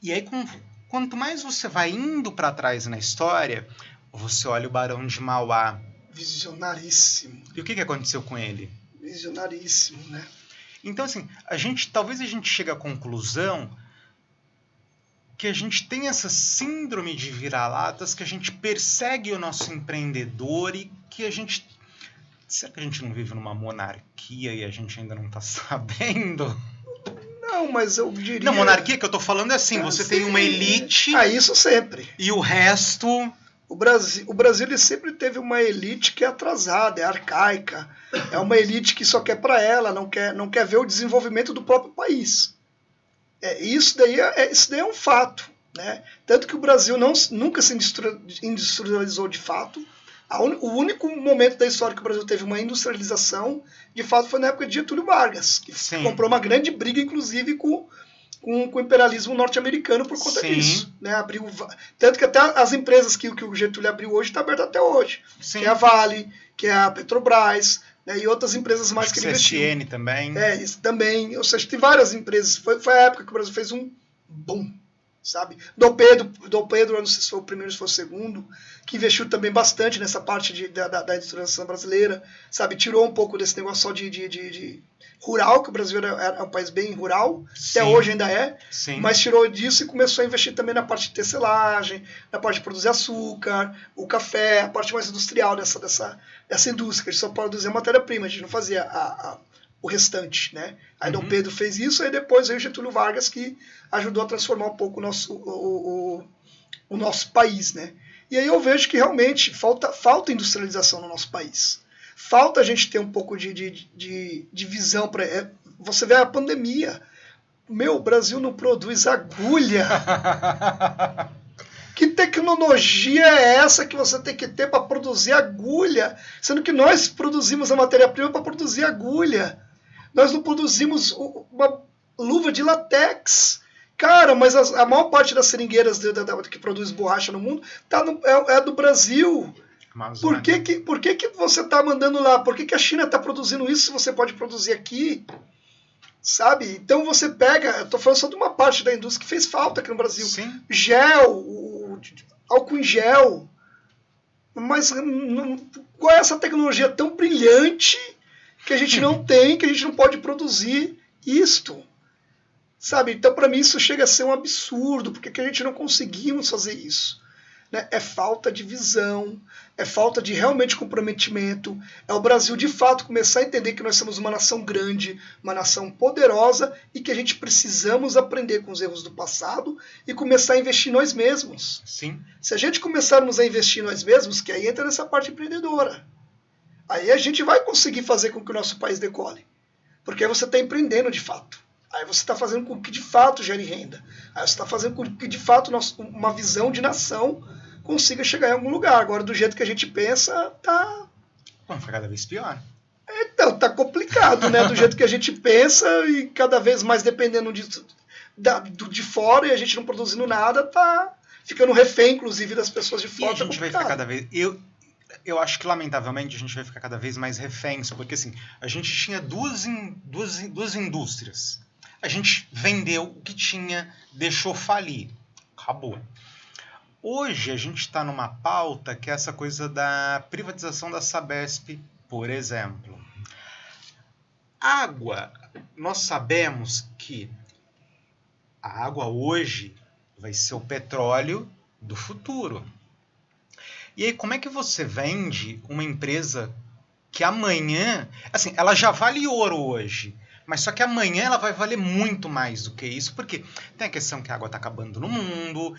E aí, quanto mais você vai indo para trás na história, você olha o Barão de Mauá. Visionaríssimo. E o que aconteceu com ele? Visionaríssimo, né? Então, assim, talvez a gente chegue à conclusão que a gente tem essa síndrome de vira-latas, que a gente persegue o nosso empreendedor e que a gente... Será que a gente não vive numa monarquia e a gente ainda não está sabendo? Não, mas eu diria... Não, monarquia que eu tô falando é assim, você tem uma elite... Isso sempre. E o resto... O Brasil ele sempre teve uma elite que é atrasada, é arcaica, é uma elite que só quer para ela, não quer ver o desenvolvimento do próprio país. Isso daí é um fato, né? Tanto que o Brasil nunca se industrializou de fato. O único momento da história que o Brasil teve uma industrialização, de fato, foi na época de Getúlio Vargas, que comprou uma grande briga, inclusive, com o imperialismo norte-americano por conta disso. Né? Tanto que até as empresas que o Getúlio abriu hoje estão abertas até hoje. Sim. Que é a Vale, que é a Petrobras, né? E outras empresas mais que ele investiu. CSN também. Isso também. Ou seja, tem várias empresas. Foi a época que o Brasil fez um boom. Sabe? Dom Pedro, eu não sei se foi o primeiro ou se foi o segundo, que investiu também bastante nessa parte da industrialização brasileira, sabe? Tirou um pouco desse negócio só de rural, que o Brasil era um país bem rural, até hoje ainda é, mas tirou disso e começou a investir também na parte de tecelagem, na parte de produzir açúcar, o café, a parte mais industrial dessa indústria, que a gente só produzia matéria-prima, a gente não fazia o restante, né? Aí Dom Pedro fez isso, aí depois veio Getúlio Vargas, que ajudou a transformar um pouco o nosso país, né? E aí eu vejo que realmente falta industrialização no nosso país. Falta a gente ter um pouco de visão para... Você vê a pandemia. O Brasil não produz agulha. Que tecnologia é essa que você tem que ter para produzir agulha? Sendo que nós produzimos a matéria-prima para produzir agulha. Nós não produzimos uma luva de latex. Cara, mas a maior parte das seringueiras que produz borracha no mundo é do Brasil. Por que você está mandando lá? Por que a China está produzindo isso se você pode produzir aqui? Sabe? Então você pega... Eu estou falando só de uma parte da indústria que fez falta aqui no Brasil. Sim. Gel, álcool em gel. Mas qual é essa tecnologia tão brilhante que a gente não tem, que a gente não pode produzir isto? Sabe? Então, para mim, isso chega a ser um absurdo, porque a gente não conseguimos fazer isso. Né? É falta de visão, é falta de realmente comprometimento, é o Brasil, de fato, começar a entender que nós somos uma nação grande, uma nação poderosa e que a gente precisamos aprender com os erros do passado e começar a investir em nós mesmos. Sim. Se a gente começarmos a investir em nós mesmos, que aí entra nessa parte empreendedora, aí a gente vai conseguir fazer com que o nosso país decole, porque aí você está empreendendo de fato. Aí você está fazendo com que de fato gere renda. Aí você está fazendo com que de fato uma visão de nação consiga chegar em algum lugar. Agora, do jeito que a gente pensa, tá... Bom, fica cada vez pior. Então, tá complicado, né? Do jeito que a gente pensa e cada vez mais dependendo de fora e a gente não produzindo nada, tá ficando refém, inclusive, das pessoas de fora. E a gente vai ficar cada vez... Eu acho que, lamentavelmente, a gente vai ficar cada vez mais reféns, porque assim, a gente tinha duas indústrias. A gente vendeu o que tinha, deixou falir. Acabou. Hoje a gente está numa pauta que é essa coisa da privatização da Sabesp, por exemplo. Água, nós sabemos que a água hoje vai ser o petróleo do futuro. E aí, como é que você vende uma empresa que amanhã... Assim, ela já vale ouro hoje, mas só que amanhã ela vai valer muito mais do que isso, porque tem a questão que a água está acabando no mundo,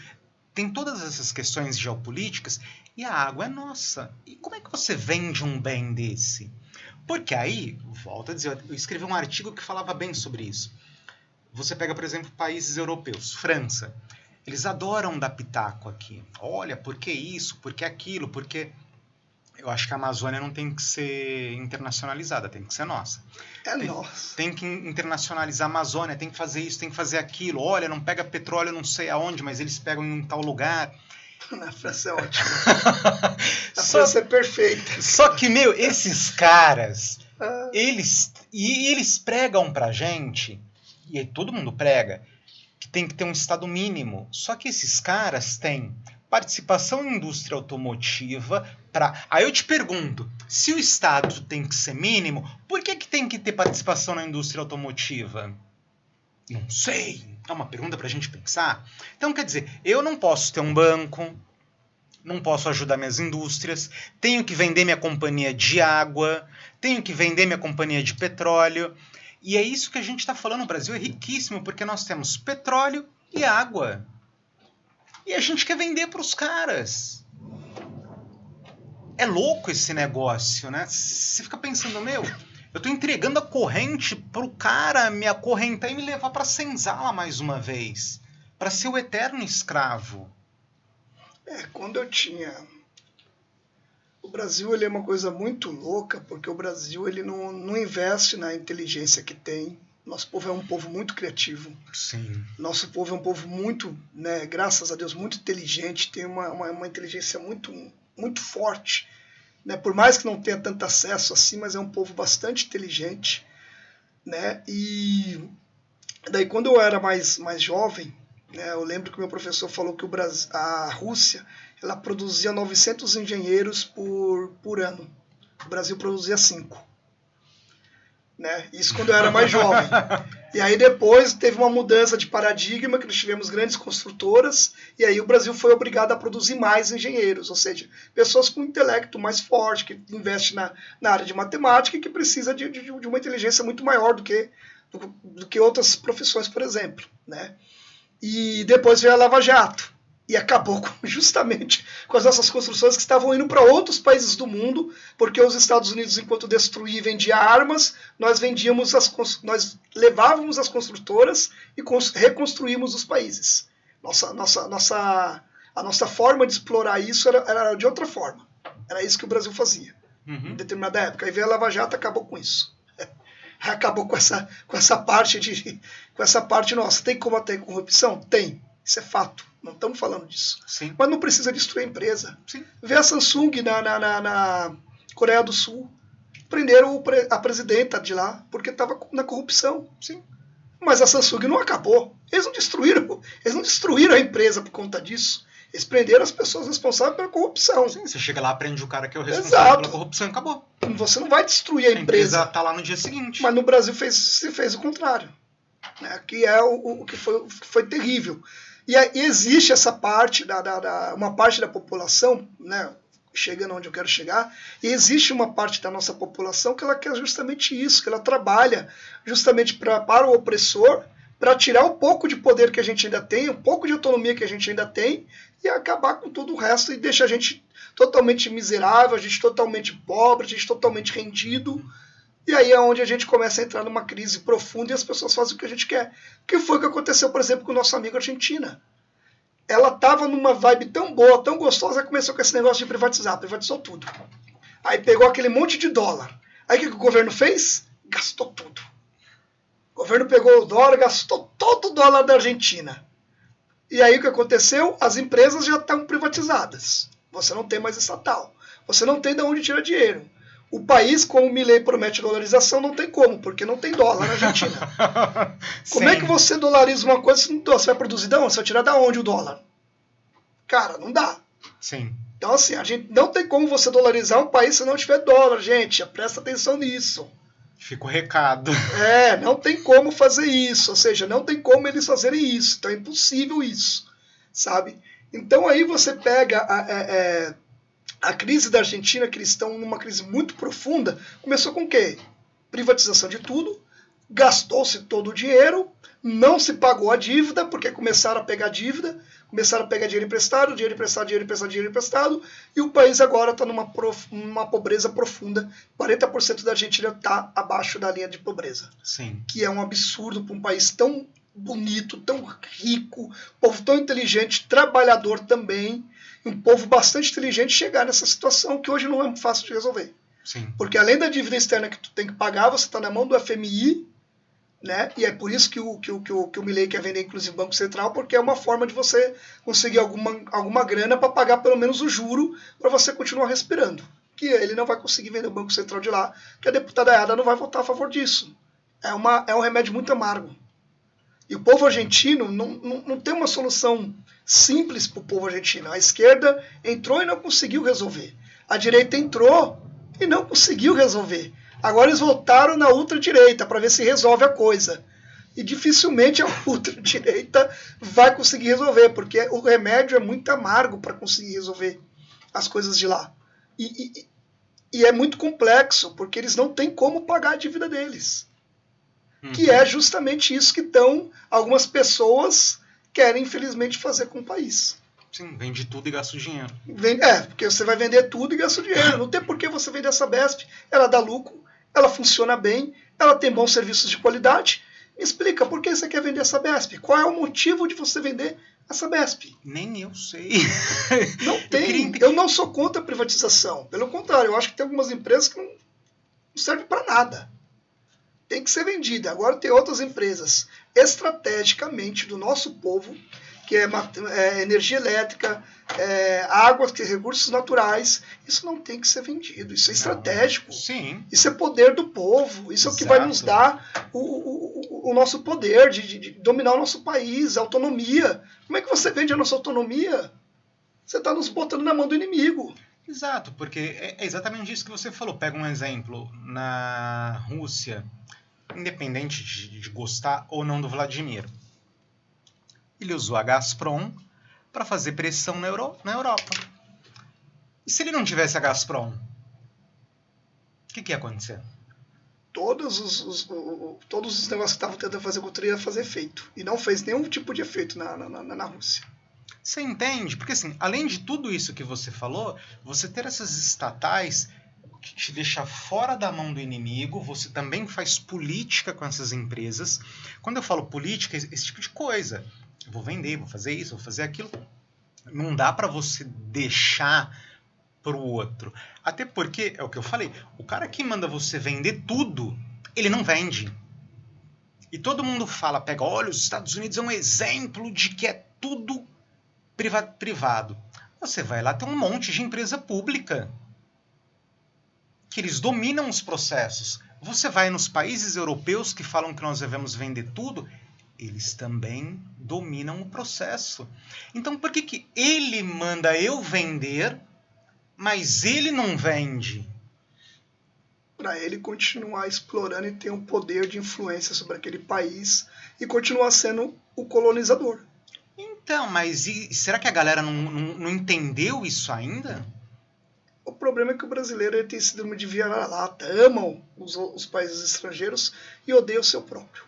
tem todas essas questões geopolíticas, e a água é nossa. E como é que você vende um bem desse? Porque aí, volto a dizer, eu escrevi um artigo que falava bem sobre isso. Você pega, por exemplo, países europeus, França. Eles adoram dar pitaco aqui. Olha, por que isso, por que aquilo, porque... Eu acho que a Amazônia não tem que ser internacionalizada, tem que ser nossa. Nossa. Tem que internacionalizar a Amazônia, tem que fazer isso, tem que fazer aquilo. Olha, não pega petróleo não sei aonde, mas eles pegam em um tal lugar. Na França é ótimo. A França é perfeita. Só que, esses caras, eles pregam pra gente, e aí todo mundo prega, que tem que ter um estado mínimo. Só que esses caras têm participação em indústria automotiva para... Aí eu te pergunto, se o Estado tem que ser mínimo, por que tem que ter participação na indústria automotiva? Não sei. É uma pergunta para a gente pensar. Então, quer dizer, eu não posso ter um banco, não posso ajudar minhas indústrias, tenho que vender minha companhia de água, tenho que vender minha companhia de petróleo. E é isso que a gente está falando. O Brasil é riquíssimo porque nós temos petróleo e água. E a gente quer vender para os caras. é louco esse negócio, né? Você fica pensando, meu, eu tô entregando a corrente pro cara me acorrentar e me levar pra senzala mais uma vez. Pra ser o eterno escravo. Quando eu tinha... O Brasil ele é uma coisa muito louca, porque o Brasil ele não investe na inteligência que tem. Nosso povo é um povo muito criativo. Sim. Nosso povo é um povo muito, né, graças a Deus, muito inteligente, tem uma inteligência muito, muito forte. Né? Por mais que não tenha tanto acesso assim, mas é um povo bastante inteligente. Né? E daí quando eu era mais jovem, né, eu lembro que meu professor falou que a Rússia ela produzia 900 engenheiros por ano. O Brasil produzia 5. Né? Isso quando eu era mais jovem. E aí depois teve uma mudança de paradigma, que nós tivemos grandes construtoras, e aí o Brasil foi obrigado a produzir mais engenheiros, ou seja, pessoas com intelecto mais forte, que investe na área de matemática e que precisa de uma inteligência muito maior do que outras profissões, por exemplo. Né? E depois veio a Lava Jato. E acabou justamente com as nossas construções que estavam indo para outros países do mundo, porque os Estados Unidos, enquanto destruía e vendia armas, nós levávamos as construtoras e reconstruímos os países. A nossa forma de explorar isso era de outra forma. Era isso que o Brasil fazia em determinada época. Aí veio a Lava Jato e acabou com isso. Acabou com essa parte nossa. Tem como ter corrupção? Tem. Isso é fato. Não estamos falando disso. Sim. Mas não precisa destruir a empresa. Sim. Vê a Samsung na Coreia do Sul. Prenderam a presidenta de lá porque estava na corrupção. Sim. Mas a Samsung não acabou. Eles não destruíram a empresa por conta disso. Eles prenderam as pessoas responsáveis pela corrupção. Sim, você chega lá, prende o cara que é o responsável pela corrupção e acabou. Você não vai destruir a empresa. A empresa está lá no dia seguinte. Mas no Brasil se fez o contrário. Né? Que é o que foi terrível. E existe essa parte, uma parte da população, né, chegando onde eu quero chegar, e existe uma parte da nossa população que ela quer justamente isso, que ela trabalha justamente para o opressor, para tirar um pouco de poder que a gente ainda tem, um pouco de autonomia que a gente ainda tem, e acabar com todo o resto e deixar a gente totalmente miserável, a gente totalmente pobre, a gente totalmente rendido. E aí é onde a gente começa a entrar numa crise profunda e as pessoas fazem o que a gente quer. O que foi que aconteceu, por exemplo, com o nosso amigo Argentina? Ela estava numa vibe tão boa, tão gostosa, que começou com esse negócio de privatizar, privatizou tudo. Aí pegou aquele monte de dólar. Aí o que o governo fez? Gastou tudo. O governo pegou o dólar, gastou todo o dólar da Argentina. E aí o que aconteceu? As empresas já estão privatizadas. Você não tem mais estatal. Você não tem de onde tirar dinheiro. O país, como o Milei promete dolarização, não tem como, porque não tem dólar na Argentina. Como é que você dolariza uma coisa se você vai produzir de onde? Você vai tirar da onde o dólar? Cara, não dá. Sim. Então, assim, a gente não tem como você dolarizar um país se não tiver dólar, gente. Presta atenção nisso. Fica o recado. Não tem como fazer isso. Ou seja, não tem como eles fazerem isso. Então é impossível isso, sabe? Então aí você pega a crise da Argentina, que eles estão numa crise muito profunda, começou com o quê? Privatização de tudo, gastou-se todo o dinheiro, não se pagou a dívida, porque começaram a pegar dívida, começaram a pegar dinheiro emprestado, e o país agora está numa pobreza profunda. 40% da Argentina está abaixo da linha de pobreza. Sim. Que é um absurdo para um país tão bonito, tão rico, povo tão inteligente, trabalhador também, um povo bastante inteligente chegar nessa situação que hoje não é fácil de resolver. Sim. Porque além da dívida externa que tu tem que pagar, você está na mão do FMI, né? E é por isso que o Milei quer vender inclusive o Banco Central, porque é uma forma de você conseguir alguma grana para pagar pelo menos o juro para você continuar respirando. Que ele não vai conseguir vender o Banco Central de lá, que a deputada Ada não vai votar a favor disso. É um remédio muito amargo. E o povo argentino não tem uma solução simples para o povo argentino. A esquerda entrou e não conseguiu resolver. A direita entrou e não conseguiu resolver. Agora eles voltaram na ultradireita para ver se resolve a coisa. E dificilmente a ultradireita vai conseguir resolver, porque o remédio é muito amargo para conseguir resolver as coisas de lá. E é muito complexo, porque eles não têm como pagar a dívida deles. Que é justamente isso que algumas pessoas querem, infelizmente, fazer com o país. Sim, vende tudo e gasta o dinheiro. Porque você vai vender tudo e gasta o dinheiro. Não tem por que você vender a Sabesp. Ela dá lucro, ela funciona bem, ela tem bons serviços de qualidade. Me explica, por que você quer vender a Sabesp? Qual é o motivo de você vender a Sabesp? Nem eu sei. Não tem. Eu não sou contra a privatização. Pelo contrário, eu acho que tem algumas empresas que não servem para nada. Tem que ser vendida. Agora tem outras empresas estrategicamente do nosso povo, que é energia elétrica, água, recursos naturais. Isso não tem que ser vendido. Isso é estratégico. Sim. Isso é poder do povo. Isso é o que vai nos dar o nosso poder de dominar o nosso país, a autonomia. Como é que você vende a nossa autonomia? Você está nos botando na mão do inimigo. Exato, porque é exatamente isso que você falou. Pega um exemplo. Na Rússia, independente de gostar ou não do Vladimir, ele usou a Gazprom para fazer pressão na Europa. E se ele não tivesse a Gazprom, o que ia acontecer? Todos os negócios que estavam tentando fazer contra ele ia fazer efeito. E não fez nenhum tipo de efeito na Rússia. Você entende? Porque, assim, além de tudo isso que você falou, você ter essas estatais que te deixa fora da mão do inimigo, você também faz política com essas empresas. Quando eu falo política, esse tipo de coisa. Eu vou vender, vou fazer isso, vou fazer aquilo. Não dá para você deixar pro outro. Até porque, é o que eu falei, o cara que manda você vender tudo, ele não vende. E todo mundo fala, olha, os Estados Unidos é um exemplo de que é tudo privado. Você vai lá, tem um monte de empresa pública que eles dominam os processos. Você vai nos países europeus que falam que nós devemos vender tudo, eles também dominam o processo. Então por que ele manda eu vender, mas ele não vende? Para ele continuar explorando e ter um poder de influência sobre aquele país e continuar sendo o colonizador. Então, mas será que a galera não entendeu isso ainda? O problema é que o brasileiro tem síndrome de vira-lata, amam os países estrangeiros e odeiam o seu próprio.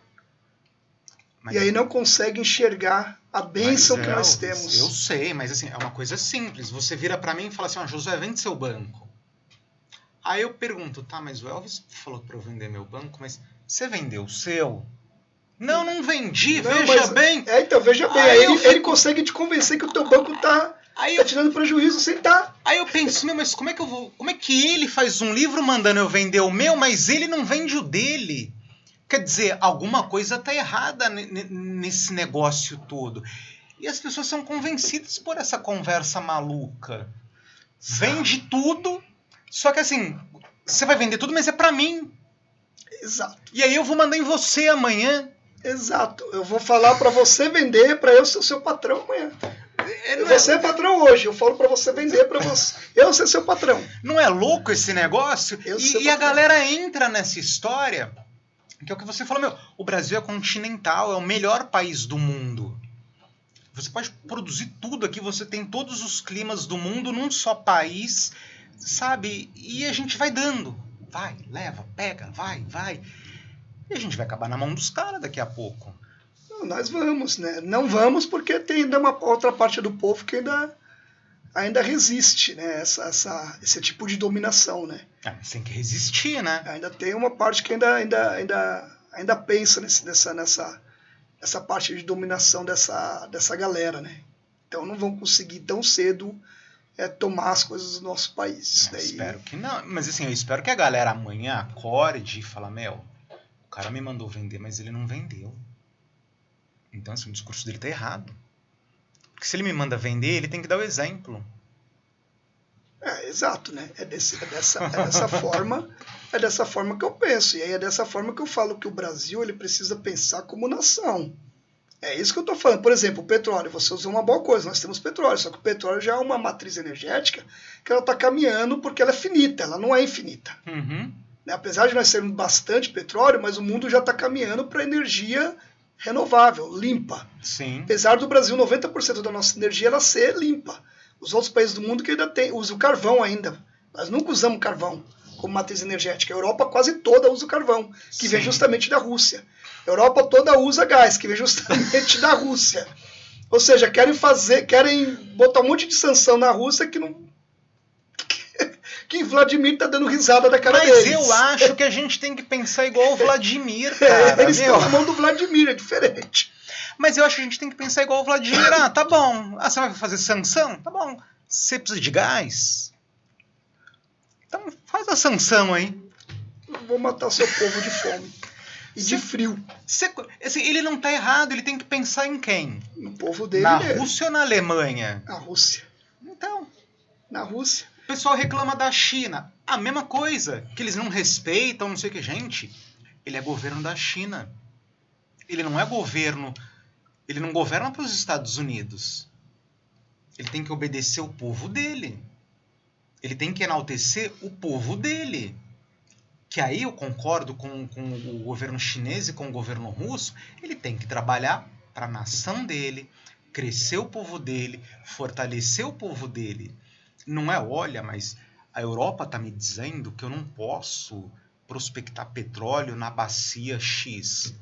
E aí não consegue enxergar a bênção que nós temos. Eu sei, mas assim, é uma coisa simples. Você vira para mim e fala assim, Josué, vende seu banco. Aí eu pergunto, tá, mas o Elvis falou para eu vender meu banco, mas você vendeu o seu? Não vendi, veja bem. Então, veja bem. Aí ele consegue te convencer que o teu banco tá te dando prejuízo sem tá. Aí eu penso, mas como é que ele faz um livro mandando eu vender o meu, mas ele não vende o dele? Quer dizer, alguma coisa tá errada nesse negócio todo. E as pessoas são convencidas por essa conversa maluca. Vende tudo, só que assim, você vai vender tudo, mas é pra mim. Exato. E aí eu vou mandar em você amanhã. Exato. Eu vou falar pra você vender, pra eu ser o seu patrão amanhã. Você é patrão hoje, eu falo pra você vender pra você. Eu ser seu patrão. Não é louco esse negócio? E a galera entra nessa história, que é o que você falou, o Brasil é continental, é o melhor país do mundo. Você pode produzir tudo aqui, você tem todos os climas do mundo num só país, sabe? E a gente vai dando. Vai, leva, pega, vai. E a gente vai acabar na mão dos caras daqui a pouco. Não, nós vamos, né? Não vamos porque tem ainda uma outra parte do povo que ainda resiste, né? Esse tipo de dominação, né? Tem que resistir, né? Ainda tem uma parte que ainda pensa nessa parte de dominação dessa galera, né? Então não vão conseguir tão cedo tomar as coisas do nosso país. Espero que não. Mas assim, eu espero que a galera amanhã acorde e fale, o cara me mandou vender, mas ele não vendeu. Então assim, o discurso dele tá errado. Porque se ele me manda vender, ele tem que dar o exemplo. Exato, né? É dessa forma. É dessa forma que eu penso. E aí é dessa forma que eu falo que o Brasil ele precisa pensar como nação. É isso que eu estou falando. Por exemplo, o petróleo. Você usou uma boa coisa. Nós temos petróleo. Só que o petróleo já é uma matriz energética que ela está caminhando porque ela é finita. Ela não é infinita. Uhum. Apesar de nós termos bastante petróleo, mas o mundo já está caminhando para energia renovável, limpa. Sim. Apesar do Brasil, 90% da nossa energia ela ser limpa. Os outros países do mundo que ainda usam carvão ainda. Nós nunca usamos carvão como matriz energética. A Europa quase toda usa o carvão, que vem justamente da Rússia. A Europa toda usa gás, que vem justamente da Rússia. Ou seja, querem botar um monte de sanção na Rússia que não... que Vladimir tá dando risada da cara deles. Mas eu acho que a gente tem que pensar igual o Vladimir, cara. Eles estão na mão do Vladimir, é diferente. Mas eu acho que a gente tem que pensar igual o Vladimir. Ah, tá bom. Ah, você vai fazer sanção? Tá bom. Você precisa de gás? Então faz a sanção aí. Eu vou matar seu povo de fome. E de frio. Assim, ele não tá errado, ele tem que pensar em quem? No povo dele. Na Rússia ou na Alemanha? Na Rússia. Então... Na Rússia. O pessoal reclama da China. A mesma coisa, que eles não respeitam, não sei o que. Gente, ele é governo da China. Ele não é governo... Ele não governa para os Estados Unidos. Ele tem que obedecer o povo dele. Ele tem que enaltecer o povo dele. Que aí eu concordo com o governo chinês e com o governo russo. Ele tem que trabalhar para a nação dele, crescer o povo dele, fortalecer o povo dele. Não é, olha, mas a Europa está me dizendo que eu não posso prospectar petróleo na bacia X.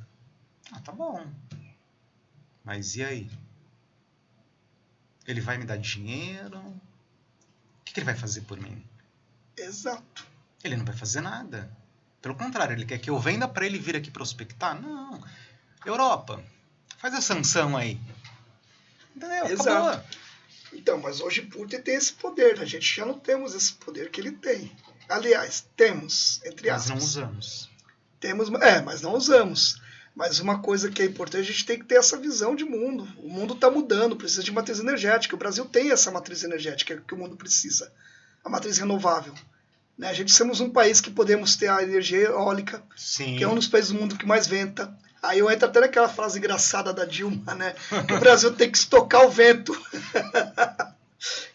Ah, tá bom. Mas e aí? Ele vai me dar dinheiro? O que ele vai fazer por mim? Exato. Ele não vai fazer nada. Pelo contrário, ele quer que eu venda para ele vir aqui prospectar? Não. Europa, faz a sanção aí. Entendeu? Exato. Acabou. Então, mas hoje Putin tem esse poder. A gente já não temos esse poder que ele tem. Aliás, temos, entre aspas. Mas não usamos. Temos, mas não usamos. Mas uma coisa que é importante, a gente tem que ter essa visão de mundo. O mundo está mudando, precisa de matriz energética. O Brasil tem essa matriz energética que o mundo precisa. A matriz renovável. Né? A gente somos um país que podemos ter a energia eólica, Sim. que é um dos países do mundo que mais venta. Aí eu entro até naquela frase engraçada da Dilma, né? Que o Brasil tem que estocar o vento.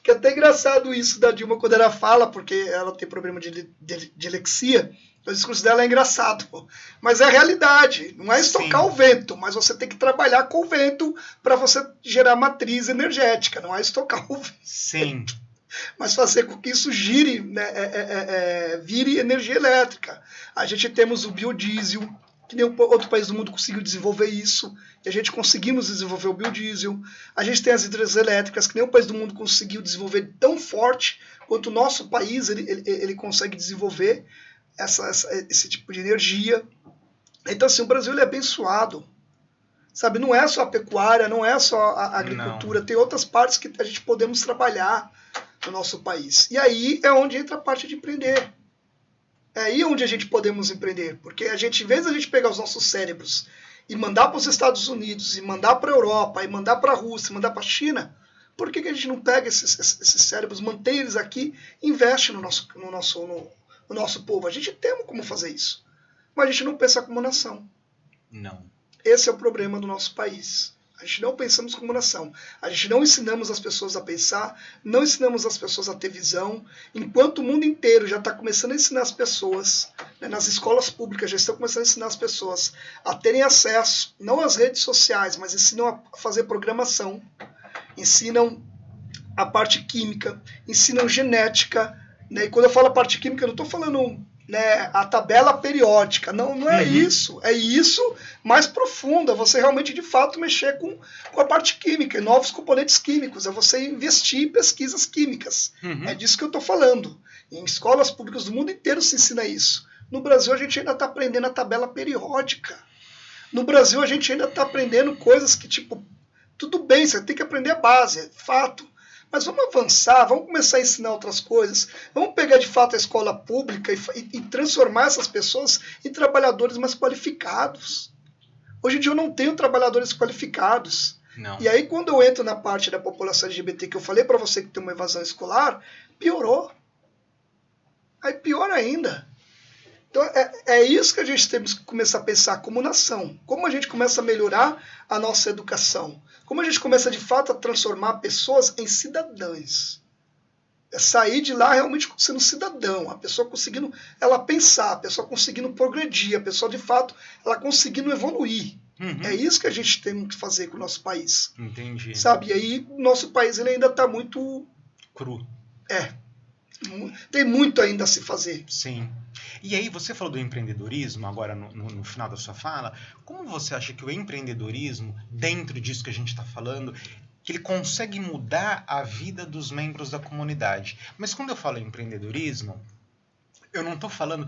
Que é até engraçado isso da Dilma quando ela fala, porque ela tem problema de dilexia. O discurso dela é engraçado, mas é a realidade. Não é estocar o vento, mas você tem que trabalhar com o vento para você gerar matriz energética. Não é estocar o vento. Sim. Mas fazer com que isso gire, né, vire energia elétrica. A gente temos o biodiesel, que nenhum outro país do mundo conseguiu desenvolver isso, e a gente conseguimos desenvolver o biodiesel. A gente tem as hidroelétricas, que nenhum país do mundo conseguiu desenvolver tão forte quanto o nosso país ele consegue desenvolver esse tipo de energia. Então, assim, o Brasil ele é abençoado. Sabe, não é só a pecuária, não é só a agricultura, não. Tem outras partes que a gente podemos trabalhar no nosso país. E aí é onde entra a parte de empreender. É aí onde a gente podemos empreender, porque a gente, em vez de a gente pegar os nossos cérebros e mandar para os Estados Unidos, e mandar para a Europa, e mandar para a Rússia, e mandar para a China, por que a gente não pega esses cérebros, mantém eles aqui e investe no nosso povo? A gente tem como fazer isso, mas a gente não pensa como nação. Não. Esse é o problema do nosso país. A gente não pensamos como nação. A gente não ensinamos as pessoas a pensar, não ensinamos as pessoas a ter visão, enquanto o mundo inteiro já está começando a ensinar as pessoas, né, nas escolas públicas já estão começando a ensinar as pessoas a terem acesso, não às redes sociais, mas ensinam a fazer programação, ensinam a parte química, ensinam genética, né, e quando eu falo a parte química, eu não estou falando... Né, a tabela periódica, não é isso, é isso mais profundo, é você realmente de fato mexer com a parte química, e novos componentes químicos, é você investir em pesquisas químicas, é disso que eu estou falando. Em escolas públicas do mundo inteiro se ensina isso. No Brasil a gente ainda está aprendendo a tabela periódica, no Brasil a gente ainda está aprendendo coisas que tipo, tudo bem, você tem que aprender a base, é fato. Mas vamos avançar, vamos começar a ensinar outras coisas, vamos pegar de fato a escola pública e transformar essas pessoas em trabalhadores mais qualificados. Hoje em dia eu não tenho trabalhadores qualificados. Não. E aí quando eu entro na parte da população LGBT que eu falei para você que tem uma evasão escolar, piorou. Aí pior ainda. Então é isso que a gente temos que começar a pensar como nação. Como a gente começa a melhorar a nossa educação. Como a gente começa de fato a transformar pessoas em cidadãs. É sair de lá realmente sendo cidadão. A pessoa conseguindo ela pensar, a pessoa conseguindo progredir, a pessoa de fato ela conseguindo evoluir. É isso que a gente tem que fazer com o nosso país. Entendi. Sabe? E aí o nosso país ele ainda está muito... cru. Tem muito ainda a se fazer. Sim. E aí, você falou do empreendedorismo, agora no final da sua fala. Como você acha que o empreendedorismo, dentro disso que a gente está falando, que ele consegue mudar a vida dos membros da comunidade? Mas quando eu falo em empreendedorismo, eu não estou falando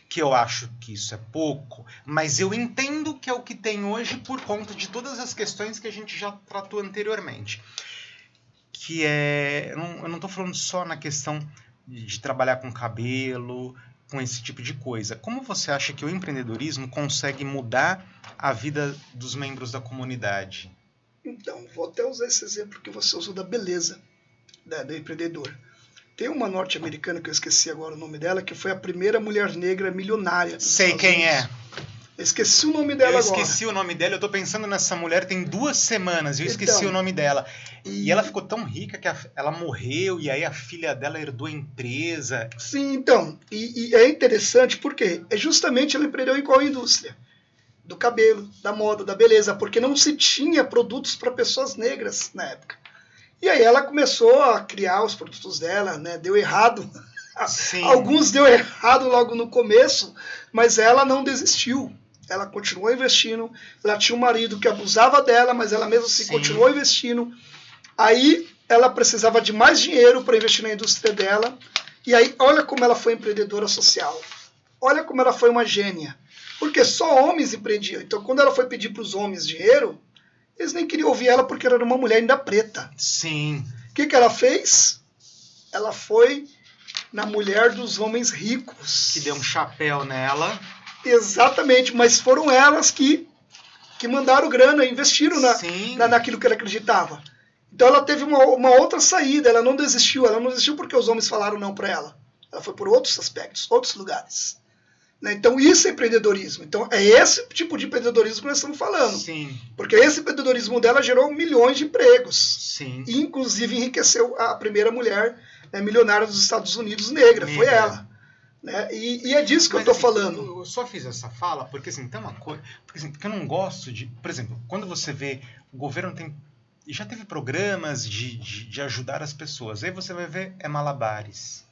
que eu acho que isso é pouco, mas eu entendo que é o que tem hoje por conta de todas as questões que a gente já tratou anteriormente. Que é... Eu não estou falando só na questão de trabalhar com cabelo, com esse tipo de coisa. Como você acha que o empreendedorismo consegue mudar a vida dos membros da comunidade? Então, vou até usar esse exemplo que você usou da beleza da empreendedora. Tem uma norte-americana, que eu esqueci agora o nome dela, que foi a primeira mulher negra milionária. Sei quem é. Eu esqueci o nome dela agora. Eu esqueci o nome dela, eu tô pensando nessa mulher tem 2 semanas, e eu esqueci o nome dela. E ela ficou tão rica que ela morreu, e aí a filha dela herdou a empresa. Sim, então, e é interessante porque é justamente ela empreendeu em qual indústria? Do cabelo, da moda, da beleza, porque não se tinha produtos para pessoas negras na época. E aí ela começou a criar os produtos dela, né? Deu errado. Sim. Alguns deu errado logo no começo, mas ela não desistiu. Ela continuou investindo. Ela tinha um marido que abusava dela, mas ela mesmo assim continuou investindo. Aí ela precisava de mais dinheiro para investir na indústria dela. E aí olha como ela foi empreendedora social. Olha como ela foi uma gênia. Porque só homens empreendiam. Então quando ela foi pedir para os homens dinheiro, eles nem queriam ouvir ela porque ela era uma mulher ainda preta. Sim. O que ela fez? Ela foi na mulher dos homens ricos. Que deu um chapéu nela. Exatamente, mas foram elas que mandaram grana, investiram naquilo que ela acreditava. Então ela teve uma outra saída, ela não desistiu. Ela não desistiu porque os homens falaram não para ela. Ela foi por outros aspectos, outros lugares. Então isso é empreendedorismo. Então é esse tipo de empreendedorismo que nós estamos falando. Sim. Porque esse empreendedorismo dela gerou milhões de empregos. Sim. E inclusive enriqueceu a primeira mulher milionária dos Estados Unidos negra. Foi ela. Né? E é disso que eu estou falando. Eu só fiz essa fala porque assim, tem uma coisa. Porque eu não gosto de. Por exemplo, quando você vê o governo já teve programas de ajudar as pessoas. Aí você vai ver malabares.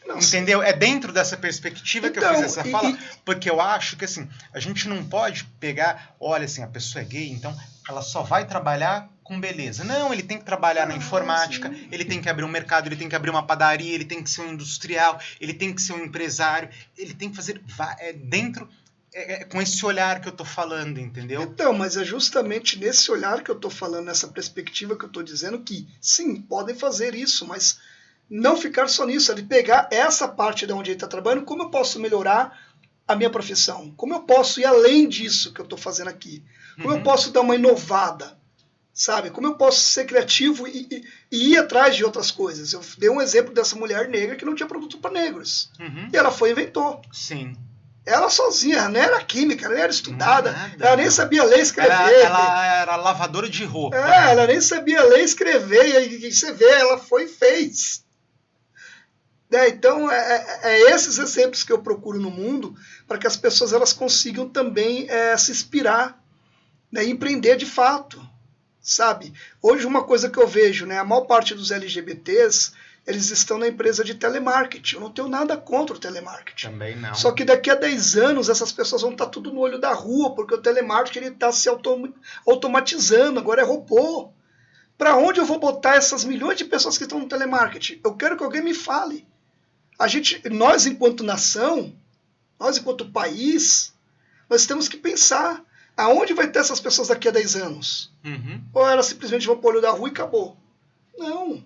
Nossa. Entendeu? É dentro dessa perspectiva que eu fiz essa fala, porque eu acho que assim, a gente não pode pegar, olha assim, a pessoa é gay, então ela só vai trabalhar com beleza. Não, ele tem que trabalhar na informática, ele tem que abrir um mercado, ele tem que abrir uma padaria, ele tem que ser um industrial, ele tem que ser um empresário, ele tem que fazer dentro, com esse olhar que eu tô falando, entendeu? Então, mas é justamente nesse olhar que eu tô falando, nessa perspectiva que eu tô dizendo que, sim, podem fazer isso, mas não ficar só nisso, é de pegar essa parte de onde ele está trabalhando, como eu posso melhorar a minha profissão, como eu posso ir além disso que eu estou fazendo aqui, como eu posso dar uma inovada, sabe? Como eu posso ser criativo e ir atrás de outras coisas. Eu dei um exemplo dessa mulher negra que não tinha produto para negros. E ela foi e inventou. Sim. Ela sozinha, ela não era química, ela não era estudada, ela nem sabia ler e escrever. Ela era lavadora de roupa. Ela nem sabia ler e escrever, e você vê, ela foi e fez. Então, esses exemplos que eu procuro no mundo para que as pessoas elas consigam também se inspirar, né, e empreender de fato, sabe? Hoje, uma coisa que eu vejo, né, a maior parte dos LGBTs, eles estão na empresa de telemarketing. Eu não tenho nada contra o telemarketing. Também não. Só que daqui a 10 anos, essas pessoas vão estar tudo no olho da rua, porque o telemarketing está se automatizando, agora é robô. Para onde eu vou botar essas milhões de pessoas que estão no telemarketing? Eu quero que alguém me fale. Nós, enquanto nação, nós, enquanto país, nós temos que pensar aonde vai ter essas pessoas daqui a 10 anos. Ou elas simplesmente vão para o olho da rua e acabou. Não.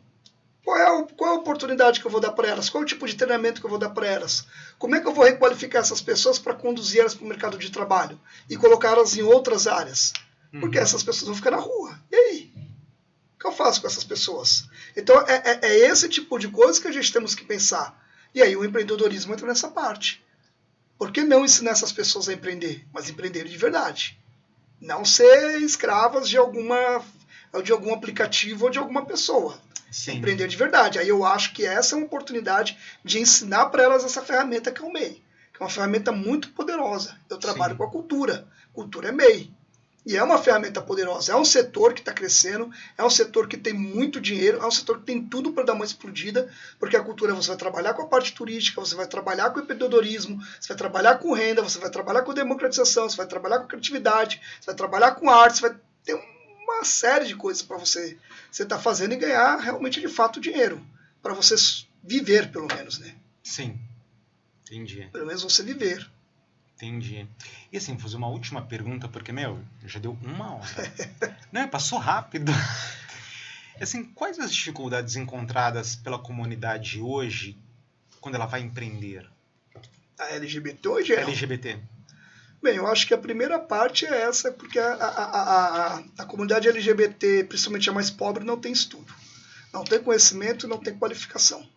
Qual é a oportunidade que eu vou dar para elas? Qual é o tipo de treinamento que eu vou dar para elas? Como é que eu vou requalificar essas pessoas para conduzir elas para o mercado de trabalho e colocá-las em outras áreas? Porque essas pessoas vão ficar na rua. E aí? O que eu faço com essas pessoas? Então, é esse tipo de coisa que a gente temos que pensar. E aí o empreendedorismo entra nessa parte. Por que não ensinar essas pessoas a empreender? Mas empreender de verdade. Não ser escravas de algum aplicativo ou de alguma pessoa. Sim. Empreender de verdade. Aí eu acho que essa é uma oportunidade de ensinar para elas essa ferramenta que é o MEI. Que é uma ferramenta muito poderosa. Eu trabalho com a cultura. Cultura é MEI. E é uma ferramenta poderosa. É um setor que está crescendo, é um setor que tem muito dinheiro, é um setor que tem tudo para dar uma explodida, porque a cultura você vai trabalhar com a parte turística, você vai trabalhar com o empreendedorismo, você vai trabalhar com renda, você vai trabalhar com democratização, você vai trabalhar com criatividade, você vai trabalhar com arte, você vai ter uma série de coisas para você estar fazendo e ganhar realmente de fato dinheiro, para você viver pelo menos, né? Sim, entendi. Pelo menos você viver. Entendi. E assim, vou fazer uma última pergunta, porque, já deu 1 hora. Não, passou rápido. Assim, quais as dificuldades encontradas pela comunidade hoje quando ela vai empreender? A LGBT ou em geral? LGBT. Bem, eu acho que a primeira parte é essa, porque a comunidade LGBT, principalmente a mais pobre, não tem estudo. Não tem conhecimento, não tem qualificação.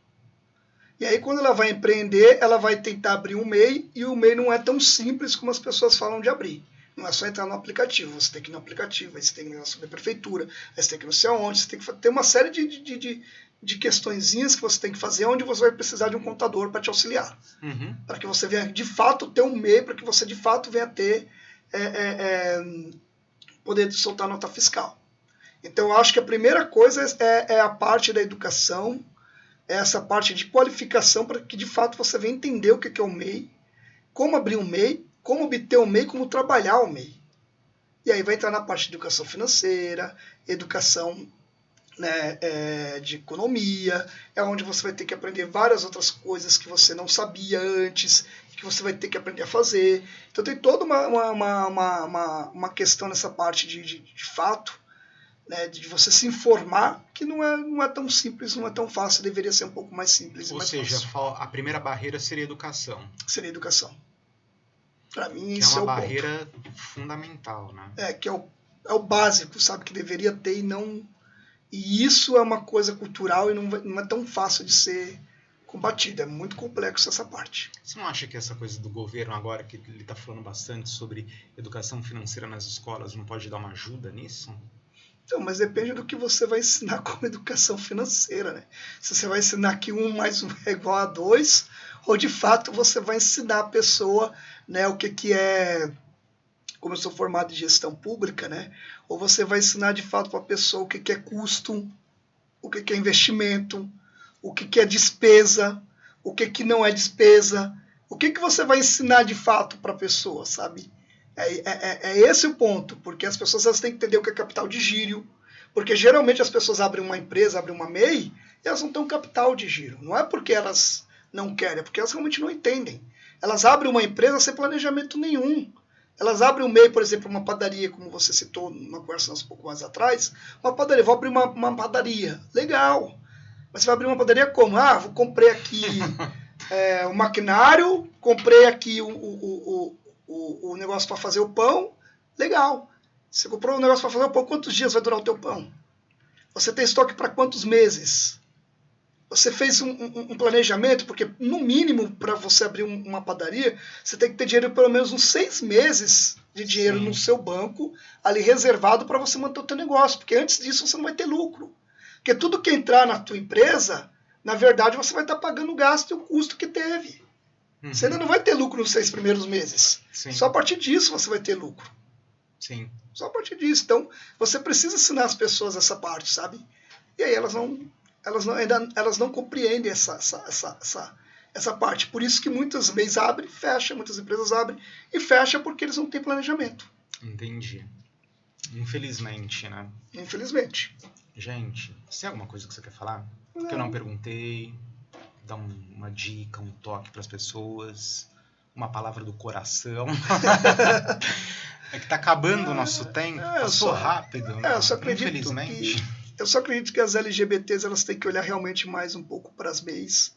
E aí, quando ela vai empreender, ela vai tentar abrir um MEI, e o MEI não é tão simples como as pessoas falam de abrir. Não é só entrar no aplicativo, você tem que ir no aplicativo, aí você tem que ir na subprefeitura, aí você tem que ir não sei aonde, você tem que ter uma série de questõezinhas que você tem que fazer, onde você vai precisar de um contador para te auxiliar. Uhum. Para que você venha, de fato, ter um MEI, para que você, de fato, venha ter poder de soltar nota fiscal. Então, eu acho que a primeira coisa é a parte da educação, essa parte de qualificação para que de fato você venha entender o que é o MEI, como abrir um MEI, como obter um MEI, como trabalhar o MEI. E aí vai entrar na parte de educação financeira, educação, né, de economia, é onde você vai ter que aprender várias outras coisas que você não sabia antes, que você vai ter que aprender a fazer. Então tem toda uma questão nessa parte de fato, né, de você se informar, que não é tão simples, não é tão fácil, deveria ser um pouco mais simples. Ou mais seja, fácil. a primeira barreira seria a educação. Seria a educação. Para mim, que isso é uma o barreira fundamental, né? Que é o básico, sabe, que deveria ter e não... E isso é uma coisa cultural e não é tão fácil de ser combatida, é muito complexo essa parte. Você não acha que essa coisa do governo agora, que ele está falando bastante sobre educação financeira nas escolas, não pode dar uma ajuda nisso? Então, mas depende do que você vai ensinar como educação financeira, né? Se você vai ensinar que 1 mais 1 é igual a 2, ou de fato você vai ensinar a pessoa, né, o que é, como eu sou formado em gestão pública, né? Ou você vai ensinar de fato para a pessoa o que é custo, o que é investimento, o que é despesa, o que não é despesa, o que você vai ensinar de fato para a pessoa, sabe? É esse o ponto, porque as pessoas elas têm que entender o que é capital de giro, porque geralmente as pessoas abrem uma empresa, abrem uma MEI, e elas não têm um capital de giro. Não é porque elas não querem, é porque elas realmente não entendem. Elas abrem uma empresa sem planejamento nenhum. Elas abrem um MEI, por exemplo, uma padaria, como você citou numa conversa um pouco mais atrás, uma padaria, vou abrir uma padaria, legal. Mas você vai abrir uma padaria como? Comprei aqui o maquinário, comprei aqui o negócio para fazer o pão, legal. Você comprou um negócio para fazer o pão, quantos dias vai durar o teu pão? Você tem estoque para quantos meses? Você fez um planejamento, porque no mínimo para você abrir uma padaria, você tem que ter dinheiro pelo menos uns 6 meses de dinheiro no seu banco, ali reservado para você manter o teu negócio, porque antes disso você não vai ter lucro. Porque tudo que entrar na tua empresa, na verdade você vai estar pagando o gasto e o custo que teve. Uhum. Você ainda não vai ter lucro nos 6 primeiros meses. Sim. Só a partir disso você vai ter lucro. Sim. Só a partir disso. Então, você precisa ensinar as pessoas essa parte, sabe? E aí elas não compreendem essa parte. Por isso que muitas vezes abrem e fecham, muitas empresas abrem e fecham porque eles não têm planejamento. Entendi. Infelizmente, né? Infelizmente. Gente, você tem alguma coisa que você quer falar? Não. Que eu não perguntei? Dar uma dica, um toque para as pessoas? Uma palavra do coração? É que tá acabando o nosso tempo. Passou rápido. Eu só acredito infelizmente. Eu só acredito que as LGBTs elas têm que olhar realmente mais um pouco para as MEIs,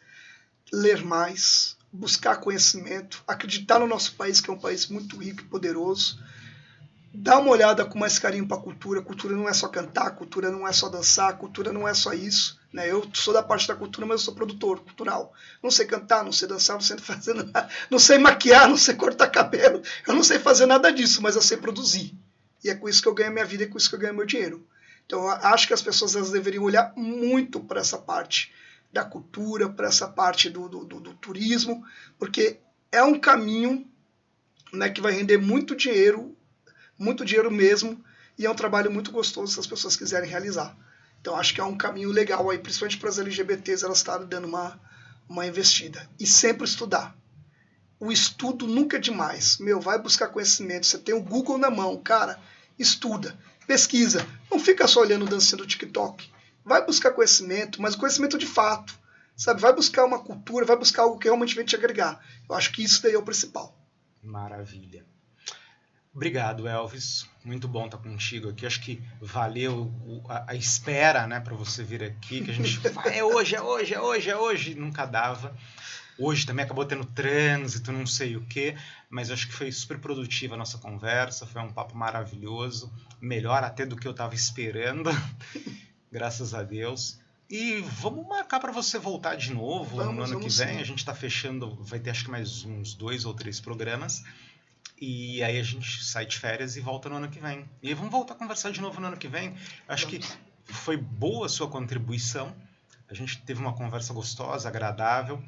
ler mais, buscar conhecimento, acreditar no nosso país, que é um país muito rico e poderoso, dar uma olhada com mais carinho para a cultura. Cultura não é só cantar, cultura não é só dançar, cultura não é só isso. Né? Eu sou da parte da cultura, mas eu sou produtor cultural. Não sei cantar, não sei dançar, não sei fazer nada, não sei maquiar, não sei cortar cabelo, eu não sei fazer nada disso, mas eu sei produzir. E é com isso que eu ganho minha vida e com isso que eu ganho meu dinheiro. Então, eu acho que as pessoas elas deveriam olhar muito para essa parte da cultura, para essa parte do turismo, porque é um caminho, né, que vai render muito dinheiro muito dinheiro mesmo, e é um trabalho muito gostoso se as pessoas quiserem realizar. Então acho que é um caminho legal aí, principalmente para as LGBTs, elas estarem dando uma investida. E sempre estudar. O estudo nunca é demais. Vai buscar conhecimento. Você tem o Google na mão, cara, estuda, pesquisa. Não fica só olhando dancinha do TikTok. Vai buscar conhecimento, mas conhecimento de fato. Sabe? Vai buscar uma cultura, vai buscar algo que realmente vai te agregar. Eu acho que isso daí é o principal. Maravilha. Obrigado, Elvis. Muito bom estar contigo aqui. Acho que valeu a espera, né, para você vir aqui, que a gente fala, é hoje, nunca dava. Hoje também acabou tendo trânsito, não sei o quê, mas acho que foi super produtiva a nossa conversa, foi um papo maravilhoso, melhor até do que eu estava esperando, graças a Deus. E vamos marcar para você voltar de novo no ano que vem. Sim. A gente está fechando, vai ter acho que mais uns 2 ou 3 programas. E aí a gente sai de férias e volta no ano que vem. E aí vamos voltar a conversar de novo no ano que vem. Acho que foi boa a sua contribuição. A gente teve uma conversa gostosa, agradável.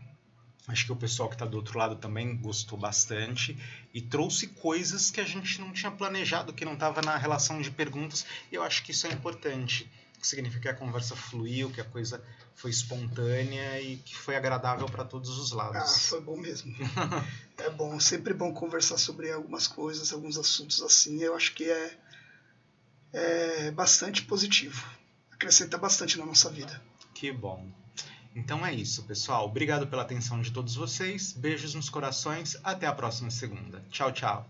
Acho que o pessoal que está do outro lado também gostou bastante. E trouxe coisas que a gente não tinha planejado, que não estava na relação de perguntas. E eu acho que isso é importante. Significa que a conversa fluiu, que a coisa foi espontânea e que foi agradável para todos os lados. Foi bom mesmo. É bom, sempre bom conversar sobre algumas coisas, alguns assuntos assim. Eu acho que é bastante positivo. Acrescenta bastante na nossa vida. Que bom. Então é isso, pessoal. Obrigado pela atenção de todos vocês. Beijos nos corações. Até a próxima segunda. Tchau, tchau.